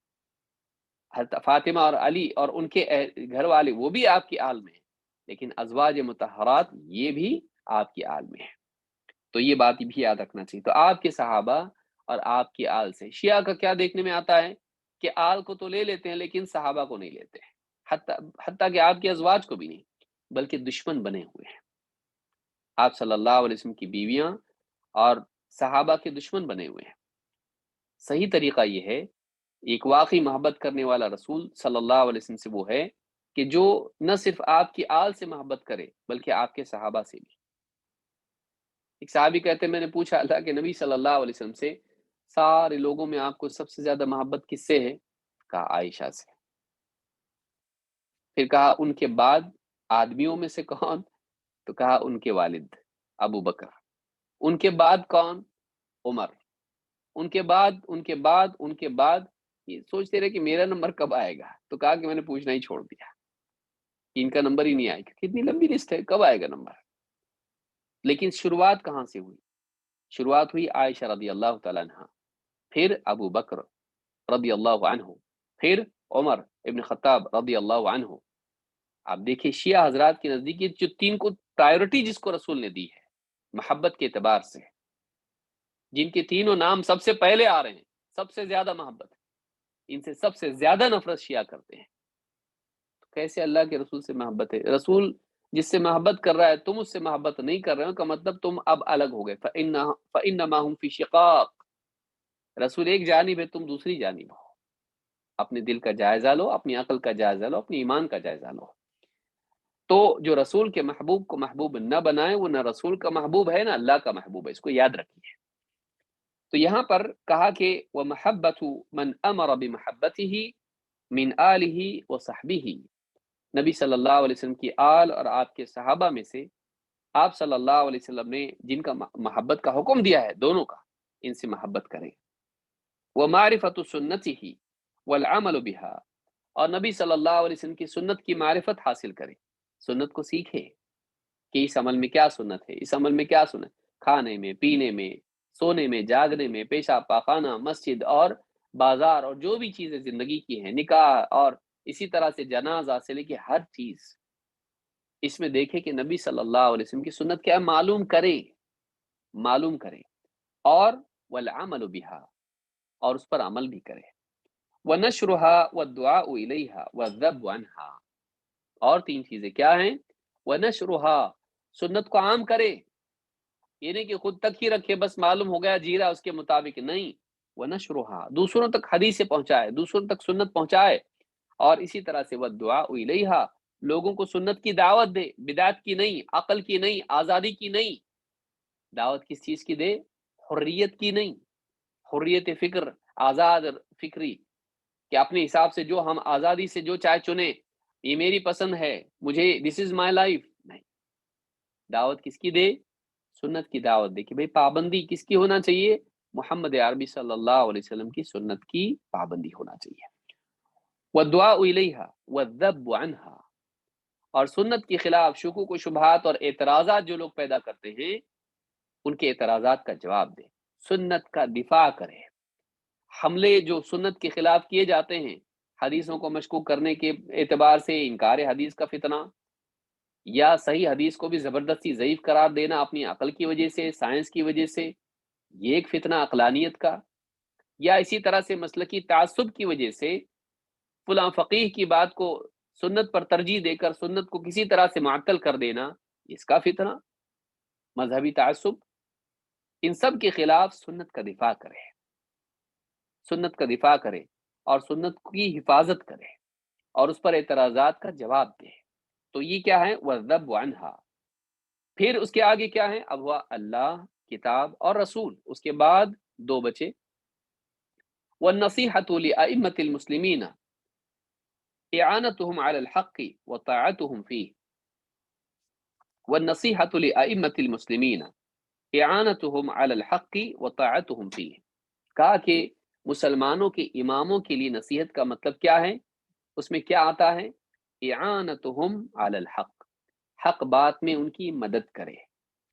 Speaker 1: حضرت فاطمہ اور علی اور ان کے گھر والے، وہ بھی آپ کی آل میں ہیں، لیکن ازواج مطہرات یہ بھی آپ کی آل میں ہیں، تو یہ بات بھی یاد رکھنا چاہیے۔ تو آپ کے صحابہ اور آپ کی آل سے شیعہ کا کیا دیکھنے میں آتا ہے کہ آل کو تو لے لیتے ہیں لیکن صحابہ کو نہیں لیتے ہیں، حتیٰ کہ آپ کے ازواج کو بھی نہیں، بلکہ دشمن بنے ہوئے ہیں، آپ صلی اللہ علیہ وسلم کی بیویاں اور صحابہ کے دشمن بنے ہوئے ہیں۔ صحیح طریقہ یہ ہے، ایک واقعی محبت کرنے والا رسول صلی اللہ علیہ وسلم سے وہ ہے کہ جو نہ صرف آپ کی آل سے محبت کرے بلکہ آپ کے صحابہ سے بھی۔ ایک صحابی کہتے ہیں میں نے پوچھا اللہ کے نبی صلی اللہ علیہ وسلم سے، سارے لوگوں میں آپ کو سب سے زیادہ محبت کس سے ہے؟ کہا عائشہ سے۔ پھر کہا ان کے بعد آدمیوں میں سے کون؟ تو کہا ان کے والد ابو بکر۔ ان کے بعد کون؟ عمر۔ ان کے بعد ان کے بعد ان کے بعد، یہ سوچتے رہے کہ میرا نمبر کب آئے گا، تو کہا کہ میں نے پوچھنا ہی چھوڑ دیا، ان کا نمبر ہی نہیں آئے گا، کتنی لمبی لسٹ ہے، کب آئے گا نمبر؟ لیکن شروعات کہاں سے ہوئی؟ شروعات ہوئی عائشہ رضی اللہ تعالیٰ عنہ، پھر ابو بکر رضی اللہ عنہ، پھر عمر ابن خطاب رضی اللہ عنہ۔ آپ دیکھیں شیعہ حضرات کے نزدیک یہ جو تین کو پرائیورٹی جس کو رسول نے دی ہے محبت کے اعتبار سے، جن کے تینوں نام سب سے پہلے آ رہے ہیں، سب سے زیادہ محبت ہے، ان سے سب سے زیادہ نفرت شیعہ کرتے ہیں، کیسے اللہ کے رسول سے محبت ہے؟ رسول جس سے محبت کر رہا ہے تم اس سے محبت نہیں کر رہے ہو، کا مطلب تم اب الگ ہو گئے. فإنما هم في شقاق، رسول ایک جانب ہے، تم دوسری جانب ہو. اپنے دل کا جائزہ لو، اپنی عقل کا جائزہ لو، اپنی ایمان کا جائزہ لو. تو جو رسول کے محبوب کو محبوب نہ بنائے وہ نہ رسول کا محبوب ہے نہ اللہ کا محبوب ہے، اس کو یاد رکھیے. تو یہاں پر کہا کہ وَمَحَبَّةُ مَنْ أَمَرَ بِمَحَبَّتِهِ مِنْ آلِهِ وَصَحْبِهِ، نبی صلی اللہ علیہ وسلم کی آل اور آپ کے صحابہ میں سے آپ صلی اللہ علیہ وسلم نے جن کا محبت کا حکم دیا ہے، دونوں کا، ان سے محبت کریں. وَمَعْرِفَةُ سُنَّتِهِ وَالْعَمَلُ بِهَا، اور نبی صلی اللہ علیہ وسلم کی سنت کی معرفت حاصل کریں، سنت کو سیکھیں کہ اس عمل میں کیا سنت ہے، اس عمل میں کیا سنت، کھانے میں، پینے میں، سونے میں، جاگنے میں، پیشاب پاخانہ، مسجد اور بازار اور جو بھی چیزیں زندگی کی ہیں، نکاح اور اسی طرح سے جنازہ سے لے کے ہر چیز، اس میں دیکھیں کہ نبی صلی اللہ علیہ وسلم کی سنت کیا ہے، معلوم کریں، معلوم کریں. اور والعمل بها، اور اس پر عمل بھی کریں. ونشرها والدعاء الیها والذب عنها، اور تین چیزیں کیا ہیں؟ ونشرها، سنت کو عام کرے، یہ نہیں کہ خود تک ہی رکھے بس معلوم ہو گیا جی رہا اس کے مطابق، نہیں. ونشرها، دوسروں تک حدیث پہنچائے، دوسروں تک سنت پہنچائے. اور اسی طرح سے والدعاء الیہا، لوگوں کو سنت کی دعوت دے، بدعت کی نہیں، عقل کی نہیں، آزادی کی نہیں. دعوت کس چیز کی دے؟ حریت کی نہیں، حریت فکر، آزاد فکری، کہ اپنے حساب سے جو ہم آزادی سے جو چاہے چنیں، یہ میری پسند ہے، مجھے دس از مائی لائف، نہیں. دعوت کس کی دے؟ سنت کی دعوت دے، کہ بھئی پابندی کس کی ہونا چاہیے؟ محمد عربی صلی اللہ علیہ وسلم کی سنت کی پابندی ہونا چاہیے. والدعاء الیہا والذب عنہا، اور سنت کے خلاف شکوک و شبہات اور اعتراضات جو لوگ پیدا کرتے ہیں ان کے اعتراضات کا جواب دے، سنت کا دفاع کرے. حملے جو سنت کے خلاف کیے جاتے ہیں، حدیثوں کو مشکوک کرنے کے اعتبار سے، انکار حدیث کا فتنہ، یا صحیح حدیث کو بھی زبردستی ضعیف قرار دینا اپنی عقل کی وجہ سے، سائنس کی وجہ سے، یہ ایک فتنہ عقلانیت کا. یا اسی طرح سے مسلکی تعصب کی وجہ سے فلاں فقیہ کی بات کو سنت پر ترجیح دے کر سنت کو کسی طرح سے معطل کر دینا، اس کا فتنہ، مذہبی تعصب. ان سب کے خلاف سنت کا دفاع کرے، سنت کا دفاع کرے اور سنت کی حفاظت کرے اور اس پر اعتراضات کا جواب دے. تو یہ کیا ہے؟ وَالذَّبُ عَنْهَا. پھر اس کے آگے کیا ہے؟ اب ہوا اللہ، کتاب اور رسول، اس کے بعد دو بچے. وَالنَّصِيحَةُ لِأَئِمَّةِ الْمُسْلِمِينَ إِعَانَتُهُمْ عَلَى الْحَقِّ وَطَاعَتُهُمْ فِيهِ. وَالنَّصِيحَةُ لِأَئِمَّةِ الْمُسْلِمِينَ إِعَانَتُهُمْ عَلَى الْحَقِّ وَطَاعَتُهُمْ فِيهِ. کہا کہ مسلمانوں کے اماموں کے لیے نصیحت کا مطلب کیا ہے؟ اس میں کیا آتا ہے؟ اعانتہم علی الحق، حق بات میں ان کی مدد کرے،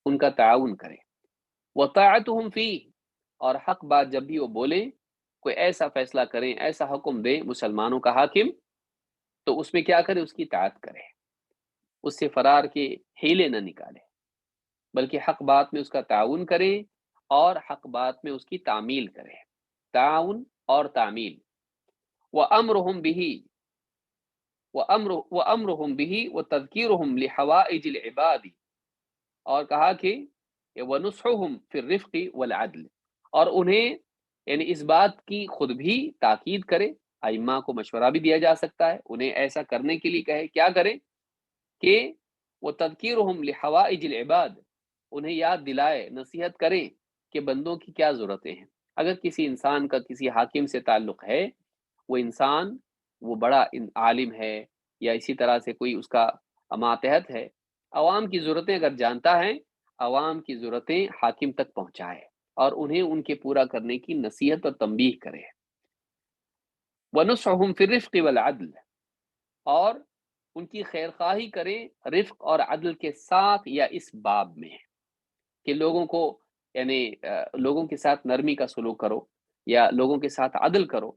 Speaker 1: ان کا تعاون کرے. وطاعتہم فیہ، اور حق بات جب بھی وہ بولیں، کوئی ایسا فیصلہ کریں، ایسا حکم دیں مسلمانوں کا حاکم، تو اس میں کیا کرے؟ اس کی اطاعت کرے، اس سے فرار کے ہیلے نہ نکالے، بلکہ حق بات میں اس کا تعاون کریں اور حق بات میں اس کی تعمیل کریں. تعاون اور تعمیل. وَأَمْرُهُمْ بِهِ وَأَمْرُهُمْ بِهِ وَتَذْكِيرُهُمْ لِحَوَائِجِ الْعِبَادِ، اور کہا کہ وَنُصْحُهُمْ فِي الرِّفْقِ وَالْعَدْلِ، اور انہیں یعنی اس بات کی خود بھی تاکید کرے، ائمہ کو مشورہ بھی دیا جا سکتا ہے، انہیں ایسا کرنے کے لیے کہے، کیا کریں کہ وَتَذْكِيرُهُمْ لِحَوَائِجِ الْعِبَادِ، انہیں یاد دلائے، نصیحت کریں کہ بندوں کی کیا ضرورتیں ہیں. اگر کسی انسان کا کسی حاکم سے تعلق ہے، وہ انسان وہ بڑا عالم ہے یا اسی طرح سے کوئی اس کا ماتحت ہے، عوام کی ضرورتیں اگر جانتا ہے، عوام کی ضرورتیں حاکم تک پہنچائے اور انہیں ان کے پورا کرنے کی نصیحت اور تنبیہ کرے. وَنُصْحُهُمْ فِي الرِّفْقِ وَالْعَدْلِ، اور ان کی خیرخواہی کریں رفق اور عدل کے ساتھ، یا اس باب میں کہ لوگوں کو یعنی لوگوں کے ساتھ نرمی کا سلوک کرو یا لوگوں کے ساتھ عدل کرو.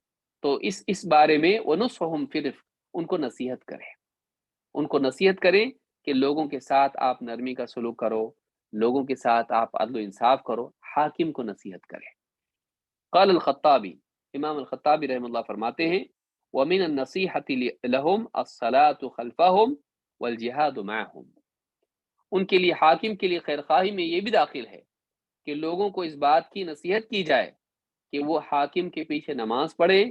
Speaker 1: تو اس بارے میں وَنُصْحُهُمْ فِي الرِّفْقِ، ان کو نصیحت کریں، ان کو نصیحت کریں کہ لوگوں کے ساتھ آپ نرمی کا سلوک کرو، لوگوں کے ساتھ آپ عدل و انصاف کرو، حاکم کو نصیحت کریں. قال الخطابی، امام الخطابی رحمہ اللہ فرماتے ہیں وَمِنَ النَّصِيحَةِ لَهُمْ الصَّلَاةُ خَلْفَهُمْ وَالْجِهَادُ مَعَهُمْ، ان کے لیے حاکم کے لیے خیر خواہی میں یہ بھی داخل ہے کہ لوگوں کو اس بات کی نصیحت کی جائے کہ وہ حاکم کے پیچھے نماز پڑھے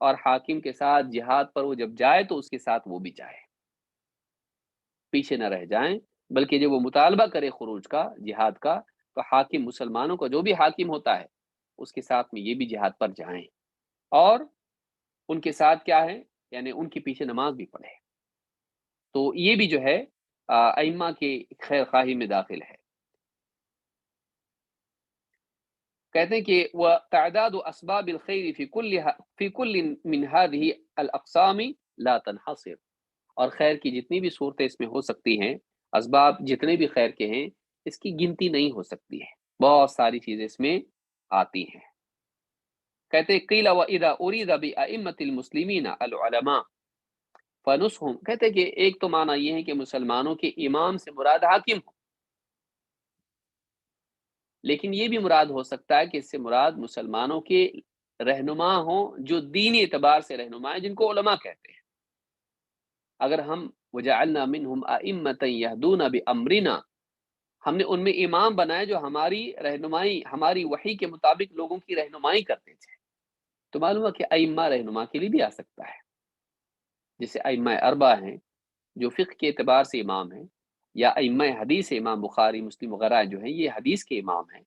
Speaker 1: اور حاکم کے ساتھ جہاد پر وہ جب جائے تو اس کے ساتھ وہ بھی جائے، پیچھے نہ رہ جائیں، بلکہ جب وہ مطالبہ کرے خروج کا، جہاد کا، تو حاکم مسلمانوں کا جو بھی حاکم ہوتا ہے اس کے ساتھ میں یہ بھی جہاد پر جائیں اور ان کے ساتھ کیا ہے، یعنی ان کے پیچھے نماز بھی پڑھے۔ تو یہ بھی جو ہے ائمہ کے خیر خواہی میں داخل ہے۔ کہتے ہیں کہ وتعداد اسباب الخیر فی کل من هذه الاقسام لا تنحصر، اور خیر کی جتنی بھی صورتیں اس میں ہو سکتی ہیں، اسباب جتنے بھی خیر کے ہیں، اس کی گنتی نہیں ہو سکتی ہے، بہت ساری چیزیں اس میں آتی ہیں۔ کہتے ہیں قیل واذا اريد بائمه المسلمین العلماء فنصحهم، کہتے ہیں کہ ایک تو معنی یہ ہے کہ مسلمانوں کے امام سے مراد حاکم ہو، لیکن یہ بھی مراد ہو سکتا ہے کہ اس سے مراد مسلمانوں کے رہنما ہوں جو دینی اعتبار سے رہنما ہیں، جن کو علماء کہتے ہیں۔ اگر ہم وجعلنا منہم ائمۃ یہدون بامرنا، ہم نے ان میں امام بنائے جو ہماری رہنمائی، ہماری وحی کے مطابق لوگوں کی رہنمائی کرتے تھے، تو معلوم ہے کہ ائمہ رہنما کے لیے بھی آ سکتا ہے، جیسے ائمہ اربعہ ہیں جو فقہ کے اعتبار سے امام ہیں، یا ائمہ حدیث امام بخاری مسلم وغیرہ جو ہیں یہ حدیث کے امام ہیں،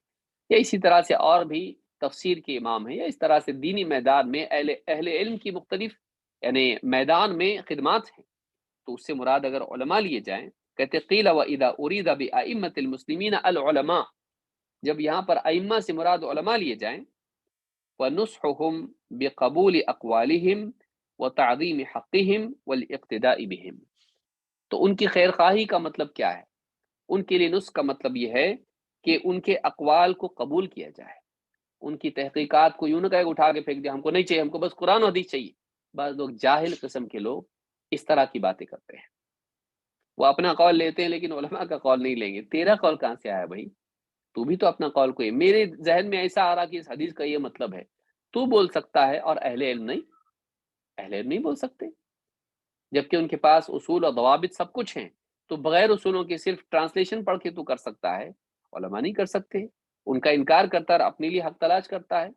Speaker 1: یا اسی طرح سے اور بھی تفسیر کے امام ہیں، یا اس طرح سے دینی میدان میں اہل علم کی مختلف یعنی میدان میں خدمات ہیں، تو اس سے مراد اگر علماء لیے جائیں، کہتے قیل واذا اريد بائمۃ المسلمین العلماء، جب یہاں پر ائمہ سے مراد علماء لیے جائیں، ونصحهم بقبول اقوالهم وتعظیم حقهم والاقتداء بهم، تو ان کی خیر خواہی کا مطلب کیا ہے؟ ان کے لیے نصح کا مطلب یہ ہے کہ ان کے اقوال کو قبول کیا جائے، ان کی تحقیقات کو یوں نہ کہے اٹھا کے پھینک دیا، ہم کو نہیں چاہیے، ہم کو بس قرآن و حدیث چاہیے۔ بعض لوگ جاہل قسم کے لوگ اس طرح کی باتیں کرتے ہیں، وہ اپنا قول لیتے ہیں لیکن علماء کا قول نہیں لیں گے۔ تیرا قول کہاں سے آیا بھائی؟ تو بھی تو اپنا قول کوئی، میرے ذہن میں ایسا آ رہا کہ اس حدیث کا یہ مطلب ہے، تو بول سکتا ہے اور اہل علم نہیں، اہل علم نہیں بول سکتے، جبکہ ان کے پاس اصول اور ضوابط سب کچھ ہیں، تو بغیر اصولوں کے صرف ٹرانسلیشن پڑھ کے تو کر سکتا ہے، علماء نہیں کر سکتے۔ ان کا انکار کرتا ہے، اپنے لیے حق تلاش کرتا ہے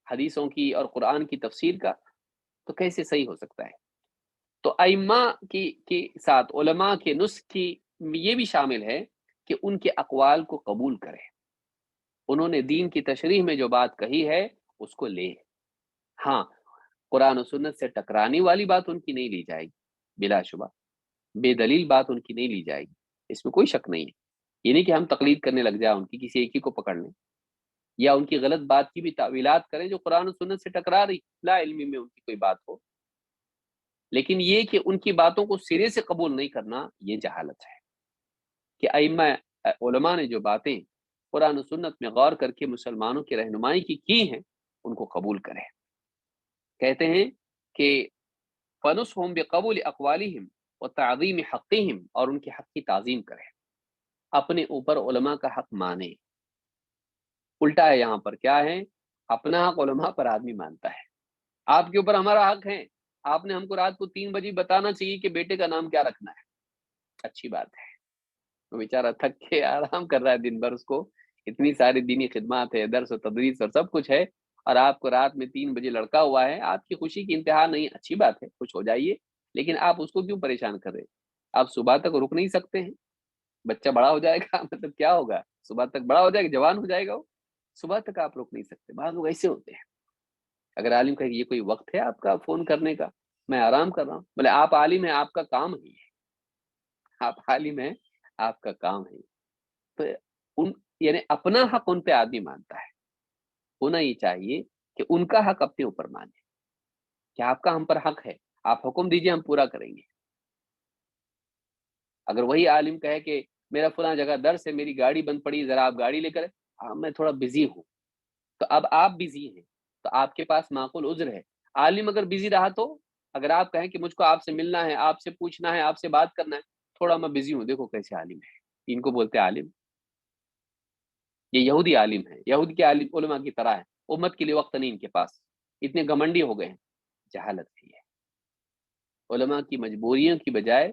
Speaker 1: حدیثوں کی اور قرآن کی تفسیر کا، تو کیسے صحیح ہو سکتا ہے؟ تو ائمہ کی ساتھ علماء کے نصح کی یہ بھی شامل ہے کہ ان کے اقوال کو قبول کرے، انہوں نے دین کی تشریح میں جو بات کہی ہے اس کو لے، ہاں قرآن و سنت سے ٹکرانے والی بات ان کی نہیں لی جائے گی، بلا شبہ بے دلیل بات ان کی نہیں لی جائے گی، اس میں کوئی شک نہیں ہے۔ یہ نہیں کہ ہم تقلید کرنے لگ جائیں ان کی، کسی ایک ہی کو پکڑ لیں یا ان کی غلط بات کی بھی تعویلات کریں جو قرآن و سنت سے ٹکرا رہی، لا علمی میں ان کی کوئی بات ہو، لیکن یہ کہ ان کی باتوں کو سرے سے قبول نہیں کرنا یہ جہالت ہے۔ کہ ائمہ علماء نے جو باتیں قرآن و سنت میں غور کر کے مسلمانوں کی رہنمائی کی ہیں ان کو قبول کریں۔ کہتے ہیں کہ فنصحهم بقبول اقوالهم وتعظیم حقهم، اور ان کے حق کی تعظیم کریں، اپنے اوپر علماء کا حق مانیں۔ الٹا ہے یہاں پر کیا ہے، اپنا حق علماء پر آدمی مانتا ہے، آپ کے اوپر ہمارا حق ہے، آپ نے ہم کو رات کو 3 بجے بتانا چاہیے کہ بیٹے کا نام کیا رکھنا ہے، اچھی بات ہے، وہ بیچارہ تھک کے آرام کر رہا ہے دن بھر، اس کو اتنی ساری دینی خدمات ہے، درس و تدریس اور سب کچھ ہے، اور آپ کو رات میں 3 بجے لڑکا ہوا ہے، آپ کی خوشی کی انتہا نہیں، اچھی بات ہے، خوش ہو جائیے، لیکن آپ اس کو کیوں پریشان کر رہے ہیں؟ آپ صبح تک رک نہیں سکتے ہیں؟ بچہ بڑا ہو جائے گا مطلب کیا ہوگا، صبح تک بڑا ہو جائے گا، جوان ہو جائے گا وہ، صبح تک آپ رک نہیں سکتے۔ بعض لوگ ایسے ہوتے ہیں، اگر عالم کہے کہ یہ کوئی وقت ہے آپ کا فون کرنے کا، میں آرام کر رہا ہوں، بولے آپ عالم ہیں، آپ کا کام ہی ہے، آپ عالم ہیں، آپ کا کام ہے، تو ان یعنی اپنا حق ان پہ آدمی مانتا ہے، ہونا یہ چاہیے کہ ان کا حق اپنے اوپر مانے، کہ آپ کا ہم پر حق ہے، آپ حکم دیجئے ہم پورا کریں گے۔ اگر وہی عالم کہے کہ میرا فلاں جگہ درس ہے، میری گاڑی بند پڑی، ذرا آپ گاڑی لے کر، ہاں میں تھوڑا بزی ہوں، تو اب آپ بزی ہیں تو آپ کے پاس معقول عذر ہے۔ عالم اگر بزی رہا تو اگر آپ کہیں کہ مجھ کو آپ سے ملنا ہے، آپ سے پوچھنا ہے، آپ سے بات کرنا ہے، تھوڑا میں بزی ہوں، دیکھو کیسے عالم ہے، ان کو بولتے ہیں عالم، یہ یہودی عالم ہے، یہود کے عالم علماء کی طرح ہے، امت کے لیے وقت نہیں ان کے پاس، اتنے گمنڈی ہو گئے ہیں، جہالت ہے یہ۔ علماء کی مجبوریوں کی بجائے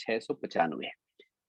Speaker 1: 695।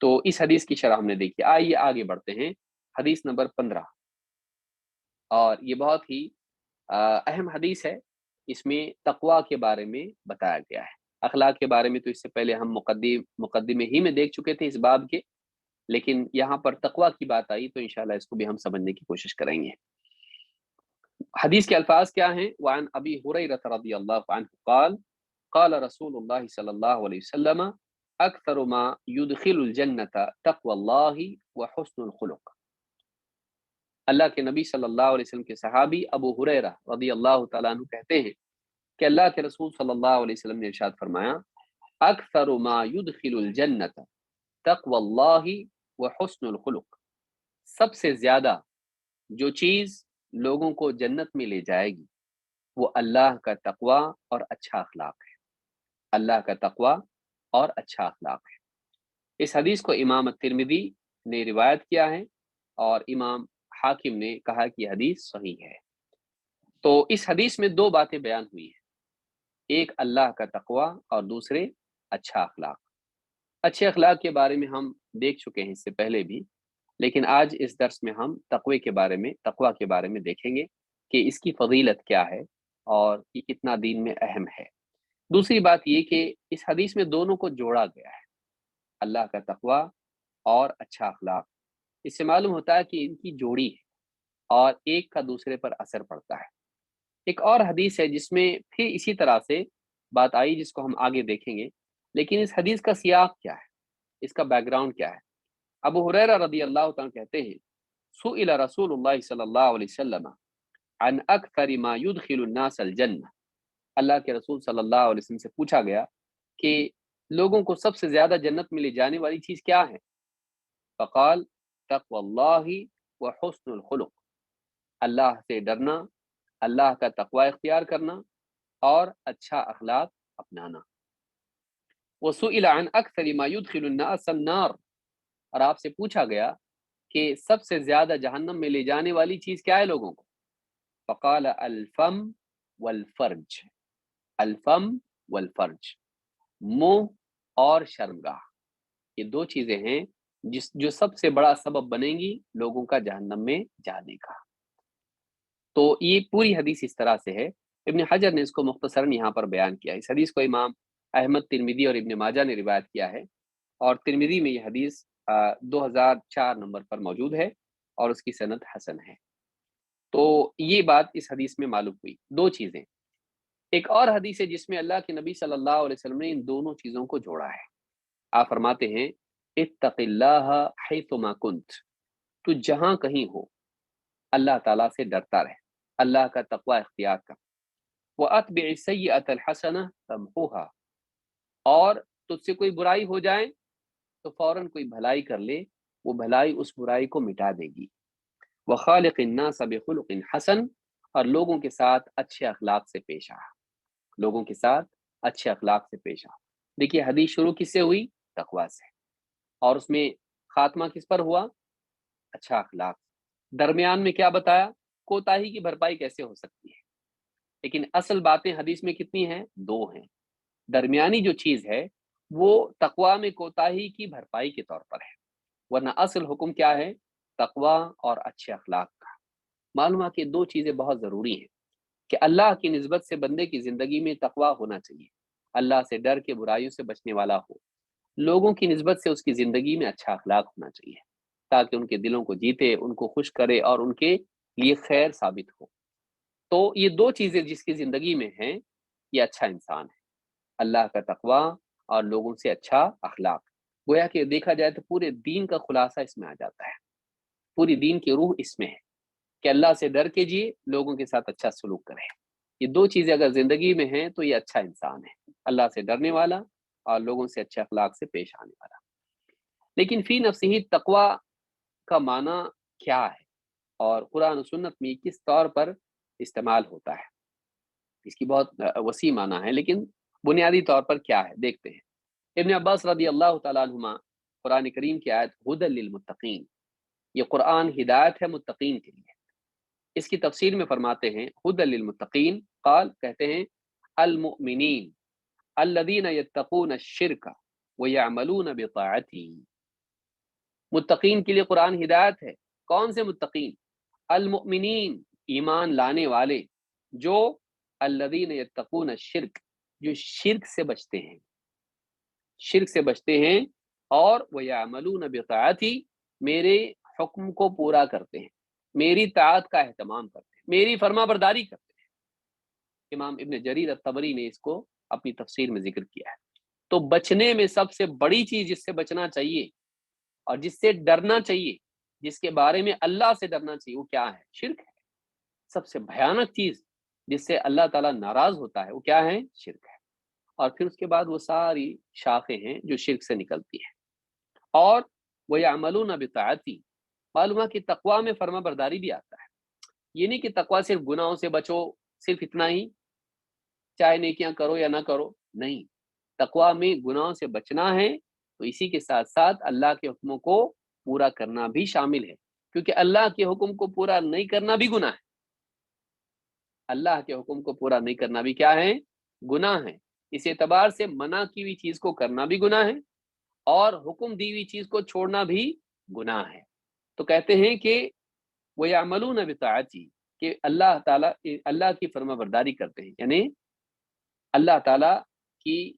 Speaker 1: تو اس حدیث کی شرح ہم نے دیکھی. آئیے آگے بڑھتے ہیں. حدیث نمبر 15، اور یہ بہت ہی اہم حدیث ہے. اس میں تقوی کے بارے میں بتایا گیا ہے. اخلاق کے بارے میں تو اس سے پہلے ہم مقدمے ہی میں دیکھ چکے تھے اس باب کے، لیکن یہاں پر تقوی کی بات آئی تو انشاءاللہ اس کو بھی ہم سمجھنے کی کوشش کریں گے. حدیث کے الفاظ کیا ہیں؟ وعن ابی ہریرہ رضی اللہ عنہ قال قال رسول اللہ صلی اللہ علیہ وسلم اکثر ما يدخل الجنت تقوی اللہ وحسن الخلق. اللہ کے نبی صلی اللہ علیہ وسلم کے صحابی ابو ہریرہ رضی اللہ تعالیٰ عنہ کہتے ہیں کہ اللہ کے رسول صلی اللہ علیہ وسلم نے ارشاد فرمایا، اکثر ما يدخل الجنت تقوی اللہ وحسن الخلق. سب سے زیادہ جو چیز لوگوں کو جنت میں لے جائے گی وہ اللہ کا تقوی اور اچھا اخلاق ہے. اللہ کا تقوی اور اچھا اخلاق ہے. اس حدیث کو امام ترمذی نے روایت کیا ہے اور امام حاکم نے کہا کہ یہ حدیث صحیح ہے. تو اس حدیث میں دو باتیں بیان ہوئی ہیں، ایک اللہ کا تقوی اور دوسرے اچھا اخلاق. اچھے اخلاق کے بارے میں ہم دیکھ چکے ہیں اس سے پہلے بھی، لیکن آج اس درس میں ہم تقوی کے بارے میں دیکھیں گے کہ اس کی فضیلت کیا ہے اور یہ کتنا دین میں اہم ہے. دوسری بات یہ کہ اس حدیث میں دونوں کو جوڑا گیا ہے، اللہ کا تقوی اور اچھا اخلاق. اس سے معلوم ہوتا ہے کہ ان کی جوڑی ہے اور ایک کا دوسرے پر اثر پڑتا ہے. ایک اور حدیث ہے جس میں پھر اسی طرح سے بات آئی جس کو ہم آگے دیکھیں گے، لیکن اس حدیث کا سیاق کیا ہے، اس کا بیک گراؤنڈ کیا ہے. ابو ہریرہ رضی اللہ تعالیٰ کہتے ہیں، سئل رسول اللہ صلی اللہ علیہ وسلم عن اکثر ما يدخل الناس الجنہ. اللہ کے رسول صلی اللہ علیہ وسلم سے پوچھا گیا کہ لوگوں کو سب سے زیادہ جنت میں لے جانے والی چیز کیا ہے؟ فقال تقوی اللہ وحسن الخلق. اللہ سے ڈرنا، اللہ کا تقوی اختیار کرنا اور اچھا اخلاق اپنانا. وسئل عن اکثر ما يدخل الناس النار. اور آپ سے پوچھا گیا کہ سب سے زیادہ جہنم میں لے جانے والی چیز کیا ہے لوگوں کو؟ فقال الفم والفرج. الفم والفرج، منہ اور شرمگاہ، یہ دو چیزیں ہیں جو سب سے بڑا سبب بنیں گی لوگوں کا جہنم میں جانے کا. تو یہ پوری حدیث اس طرح سے ہے. ابن حجر نے اس کو مختصراً یہاں پر بیان کیا. اس حدیث کو امام احمد ترمذی اور ابن ماجہ نے روایت کیا ہے، اور ترمذی میں یہ حدیث 2004 نمبر پر موجود ہے اور اس کی سند حسن ہے. تو یہ بات اس حدیث میں معلوم ہوئی. دو چیزیں. ایک اور حدیث ہے جس میں اللہ کے نبی صلی اللہ علیہ وسلم نے ان دونوں چیزوں کو جوڑا ہے. آپ فرماتے ہیں، اتق اللہ حیثما کنت. تو جہاں کہیں ہو اللہ تعالیٰ سے ڈرتا رہے، اللہ کا تقوی اختیار کر. وَأَتْبِعِ السَّيِّئَةَ الْحَسَنَةَ تَمْحُوهَا. اور تجھ سے کوئی برائی ہو جائے تو فوراً کوئی بھلائی کر لے، وہ بھلائی اس برائی کو مٹا دے گی. وَخَالِقِ النَّاسَ بِخُلُقٍ حَسَنٍ. اور لوگوں کے ساتھ اچھے اخلاق سے پیش آ. لوگوں کے ساتھ اچھے اخلاق سے پیش آ. دیکھیے حدیث شروع کس سے ہوئی؟ تقوی سے، اور اس میں خاتمہ کس پر ہوا؟ اچھا اخلاق. درمیان میں کیا بتایا؟ کوتاہی کی بھرپائی کیسے ہو سکتی ہے. لیکن اصل باتیں حدیث میں کتنی ہیں؟ دو ہیں. درمیانی جو چیز ہے وہ تقوی میں کوتاہی کی بھرپائی کے طور پر ہے، ورنہ اصل حکم کیا ہے؟ تقوی اور اچھے اخلاق کا. معلوم ہے کہ دو چیزیں بہت ضروری ہیں کہ اللہ کی نسبت سے بندے کی زندگی میں تقوی ہونا چاہیے، اللہ سے ڈر کے برائیوں سے بچنے والا ہو. لوگوں کی نسبت سے اس کی زندگی میں اچھا اخلاق ہونا چاہیے تاکہ ان کے دلوں کو جیتے، ان کو خوش کرے اور ان کے لیے خیر ثابت ہو. تو یہ دو چیزیں جس کی زندگی میں ہیں، یہ اچھا انسان ہے. اللہ کا تقوی اور لوگوں سے اچھا اخلاق. گویا کہ دیکھا جائے تو پورے دین کا خلاصہ اس میں آ جاتا ہے. پوری دین کی روح اس میں ہے کہ اللہ سے ڈر کے جیے، لوگوں کے ساتھ اچھا سلوک کرے. یہ دو چیزیں اگر زندگی میں ہیں تو یہ اچھا انسان ہے، اللہ سے ڈرنے والا اور لوگوں سے اچھے اخلاق سے پیش آنے والا. لیکن فی نفسہ تقوی کا معنی کیا ہے اور قرآن و سنت میں کس طور پر استعمال ہوتا ہے؟ اس کی بہت وسیع معنی ہے، لیکن بنیادی طور پر کیا ہے دیکھتے ہیں. ابن عباس رضی اللہ تعالیٰ عنہما قرآن کریم کی آیت ہدی للمتقین، یہ قرآن ہدایت ہے متقین کے لیے. اس کی تفسیر میں فرماتے ہیں ہدی للمتقین، قال کہتے ہیں المؤمنین الذین یتقون الشرک ویعملون بطاعتہ. متقین کے لیے قرآن ہدایت ہے۔ کون سے متقین؟ المؤمنین، ایمان لانے والے، جو الذین یتقون الشرک، جو شرک سے بچتے ہیں، شرک سے بچتے ہیں، اور وَيَعْمَلُونَ بِطَاعَتِي، میرے حکم کو پورا کرتے ہیں، میری طاعت کا اہتمام کرتے ہیں، میری فرما برداری کرتے ہیں۔ امام ابن جریر الطبری نے اس کو اپنی تفسیر میں ذکر کیا ہے۔ تو بچنے میں سب سے بڑی چیز جس سے بچنا چاہیے اور جس سے ڈرنا چاہیے، جس کے بارے میں اللہ سے ڈرنا چاہیے، وہ کیا ہے؟ شرک ہے۔ سب سے بھیانک چیز جس سے اللہ تعالیٰ ناراض ہوتا ہے وہ کیا ہے؟ شرک ہے۔ اور پھر اس کے بعد وہ ساری شاخیں ہیں جو شرک سے نکلتی ہیں۔ اور وَيَعْمَلُونَ بِطَاعَتِي، معلوم ہے کہ تقویٰ میں فرما برداری بھی آتا ہے۔ یہ نہیں کہ تقویٰ صرف گناہوں سے بچو، صرف اتنا ہی، چاہے نیکیاں کرو یا نہ کرو، نہیں، تقویٰ میں گناہوں سے بچنا ہے، تو اسی کے ساتھ ساتھ اللہ کے حکموں کو پورا کرنا بھی شامل ہے، کیونکہ اللہ کے حکم کو پورا نہیں کرنا بھی گناہ ہے۔ اللہ کے حکم کو پورا نہیں کرنا بھی کیا ہے؟ گناہ ہے۔ اس اعتبار سے منع کی ہوئی چیز کو کرنا بھی گناہ ہے، اور حکم دی ہوئی چیز کو چھوڑنا بھی گناہ ہے۔ تو کہتے ہیں کہ وَيَعْمَلُونَ بِطَاعَتِي، کہ اللہ تعالیٰ اللہ کی فرما برداری کرتے ہیں، یعنی اللہ تعالیٰ کی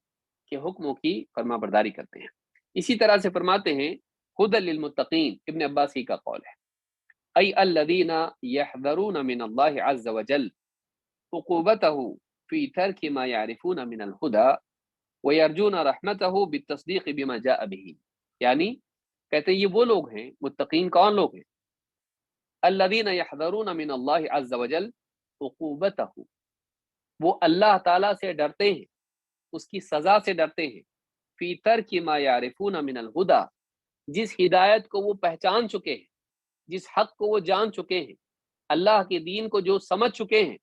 Speaker 1: کے حکموں کی فرما برداری کرتے ہیں۔ اسی طرح سے فرماتے ہیں ہدی للمتقین، ابن عباس ہی کا قول ہے، ای الذین یحذرون من اللہ عز وجل عقوبته فی ترک ما یعرفون من الہدی وَيَرْجُونَ رَحْمَتَهُ بِالتَّصْدِيقِ بِمَا جَاءَ بِهِ، یعنی کہتے ہیں یہ وہ لوگ ہیں، متقین کون لوگ ہیں؟ الَّذِينَ يَحْذَرُونَ مِنَ اللَّهِ عَزَّ وَجَلَّ عُقُوبَتَهُ، وہ اللہ تعالیٰ سے ڈرتے ہیں، اس کی سزا سے ڈرتے ہیں، فی ترک ما یعرفون من الہدی، جس ہدایت کو وہ پہچان چکے ہیں، جس حق کو وہ جان چکے ہیں، اللہ کے دین کو جو سمجھ چکے ہیں،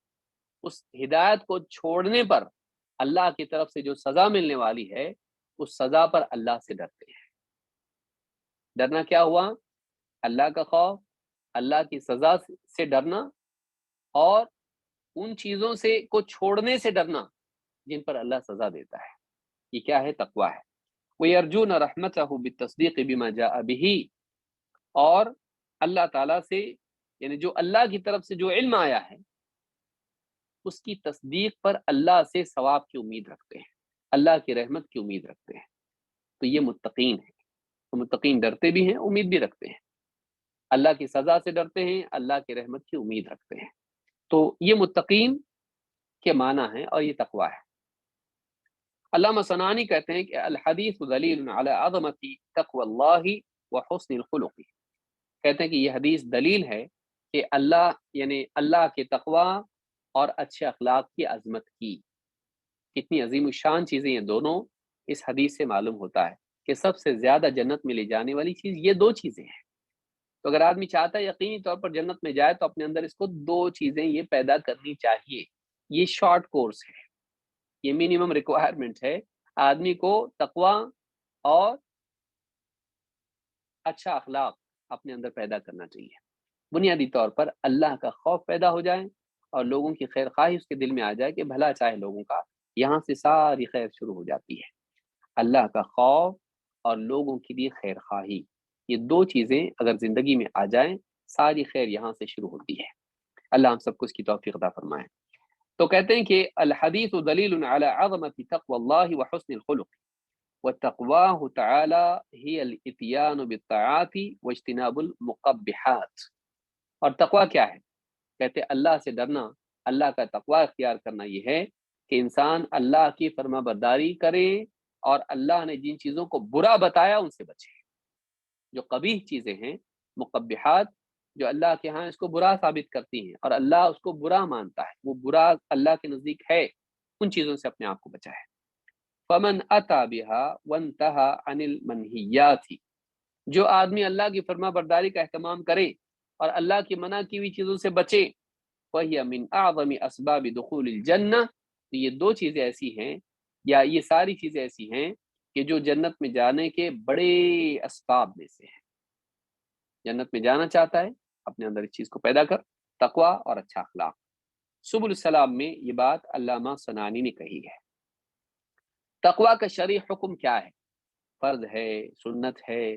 Speaker 1: اس ہدایت کو چھوڑنے پر اللہ کی طرف سے جو سزا ملنے والی ہے، اس سزا پر اللہ سے ڈرتے ہیں۔ ڈرنا کیا ہوا؟ اللہ کا خوف، اللہ کی سزا سے ڈرنا، اور ان چیزوں سے کو چھوڑنے سے ڈرنا جن پر اللہ سزا دیتا ہے۔ یہ کیا ہے؟ تقویٰ ہے۔ وَيَرْجُونَ رَحْمَتَهُ بِالتَّصْدِيقِ بِمَا جَاءَ بِهِ، اور اللہ تعالیٰ سے، یعنی جو اللہ کی طرف سے جو علم آیا ہے اس کی تصدیق پر اللہ سے ثواب کی امید رکھتے ہیں، اللہ کی رحمت کی امید رکھتے ہیں۔ تو یہ متقین ہیں۔ تو متقین ڈرتے بھی ہیں، امید بھی رکھتے ہیں، اللہ کی سزا سے ڈرتے ہیں، اللہ کی رحمت کی امید رکھتے ہیں۔ تو یہ متقین کے معنی ہیں، اور یہ تقویٰ ہے۔ علامہ صنعانی کہتے ہیں کہ الحدیث دلیل علی عظمت تقوی اللہ وحسن الخلق، کہتے ہیں کہ یہ حدیث دلیل ہے کہ اللہ، یعنی اللہ کے تقویٰ اور اچھے اخلاق کی عظمت کی، کتنی عظیم الشان چیزیں یہ دونوں اس حدیث سے معلوم ہوتا ہے کہ سب سے زیادہ جنت میں لے جانے والی چیز یہ دو چیزیں ہیں۔ تو اگر آدمی چاہتا ہے یقینی طور پر جنت میں جائے، تو اپنے اندر اس کو دو چیزیں یہ پیدا کرنی چاہیے۔ یہ شارٹ کورس ہے، یہ منیمم ریکوائرمنٹ ہے، آدمی کو تقویٰ اور اچھا اخلاق اپنے اندر پیدا کرنا چاہیے۔ بنیادی طور پر اللہ کا خوف پیدا ہو جائے، اور لوگوں کی خیر خواہی اس کے دل میں آ جائے کہ بھلا چاہے لوگوں کا، یہاں سے ساری خیر شروع ہو جاتی ہے۔ اللہ کا خوف اور لوگوں کے لیے خیر خواہی، یہ دو چیزیں اگر زندگی میں آ جائیں، ساری خیر یہاں سے شروع ہوتی ہے۔ اللہ ہم سب کو اس کی توفیق عطا فرمائے۔ تو کہتے ہیں کہ الحدیث دلیل علی عظمت تقوی اللہ وحسن الخلق وتقواہ تعالی ہی الاتیان بالطاعات واجتناب المقبحات۔ اور تقویٰ کیا ہے؟ کہتے اللہ سے ڈرنا، اللہ کا تقویٰ اختیار کرنا یہ ہے کہ انسان اللہ کی فرما برداری کرے، اور اللہ نے جن چیزوں کو برا بتایا ان سے بچے۔ جو قبیح چیزیں ہیں، مقبحات، جو اللہ کے ہاں اس کو برا ثابت کرتی ہیں اور اللہ اس کو برا مانتا ہے، وہ برا اللہ کے نزدیک ہے، ان چیزوں سے اپنے آپ کو بچائے۔ فمن اتی بها وانتهى عن المنہیات، جو آدمی اللہ کی فرما برداری کا اہتمام کرے اور اللہ کی منع کی ہوئی چیزوں سے بچے، وہی من اعظم اسباب دخول الجنہ، تو یہ دو چیزیں ایسی ہیں، یا یہ ساری چیزیں ایسی ہیں کہ جو جنت میں جانے کے بڑے اسباب میں سے ہیں۔ جنت میں جانا چاہتا ہے، اپنے اندر اس چیز کو پیدا کر، تقویٰ اور اچھا اخلاق۔ سبل السلام میں یہ بات علامہ صنعانی نے کہی ہے۔ تقویٰ کا شرعی حکم کیا ہے؟ فرض ہے، سنت ہے،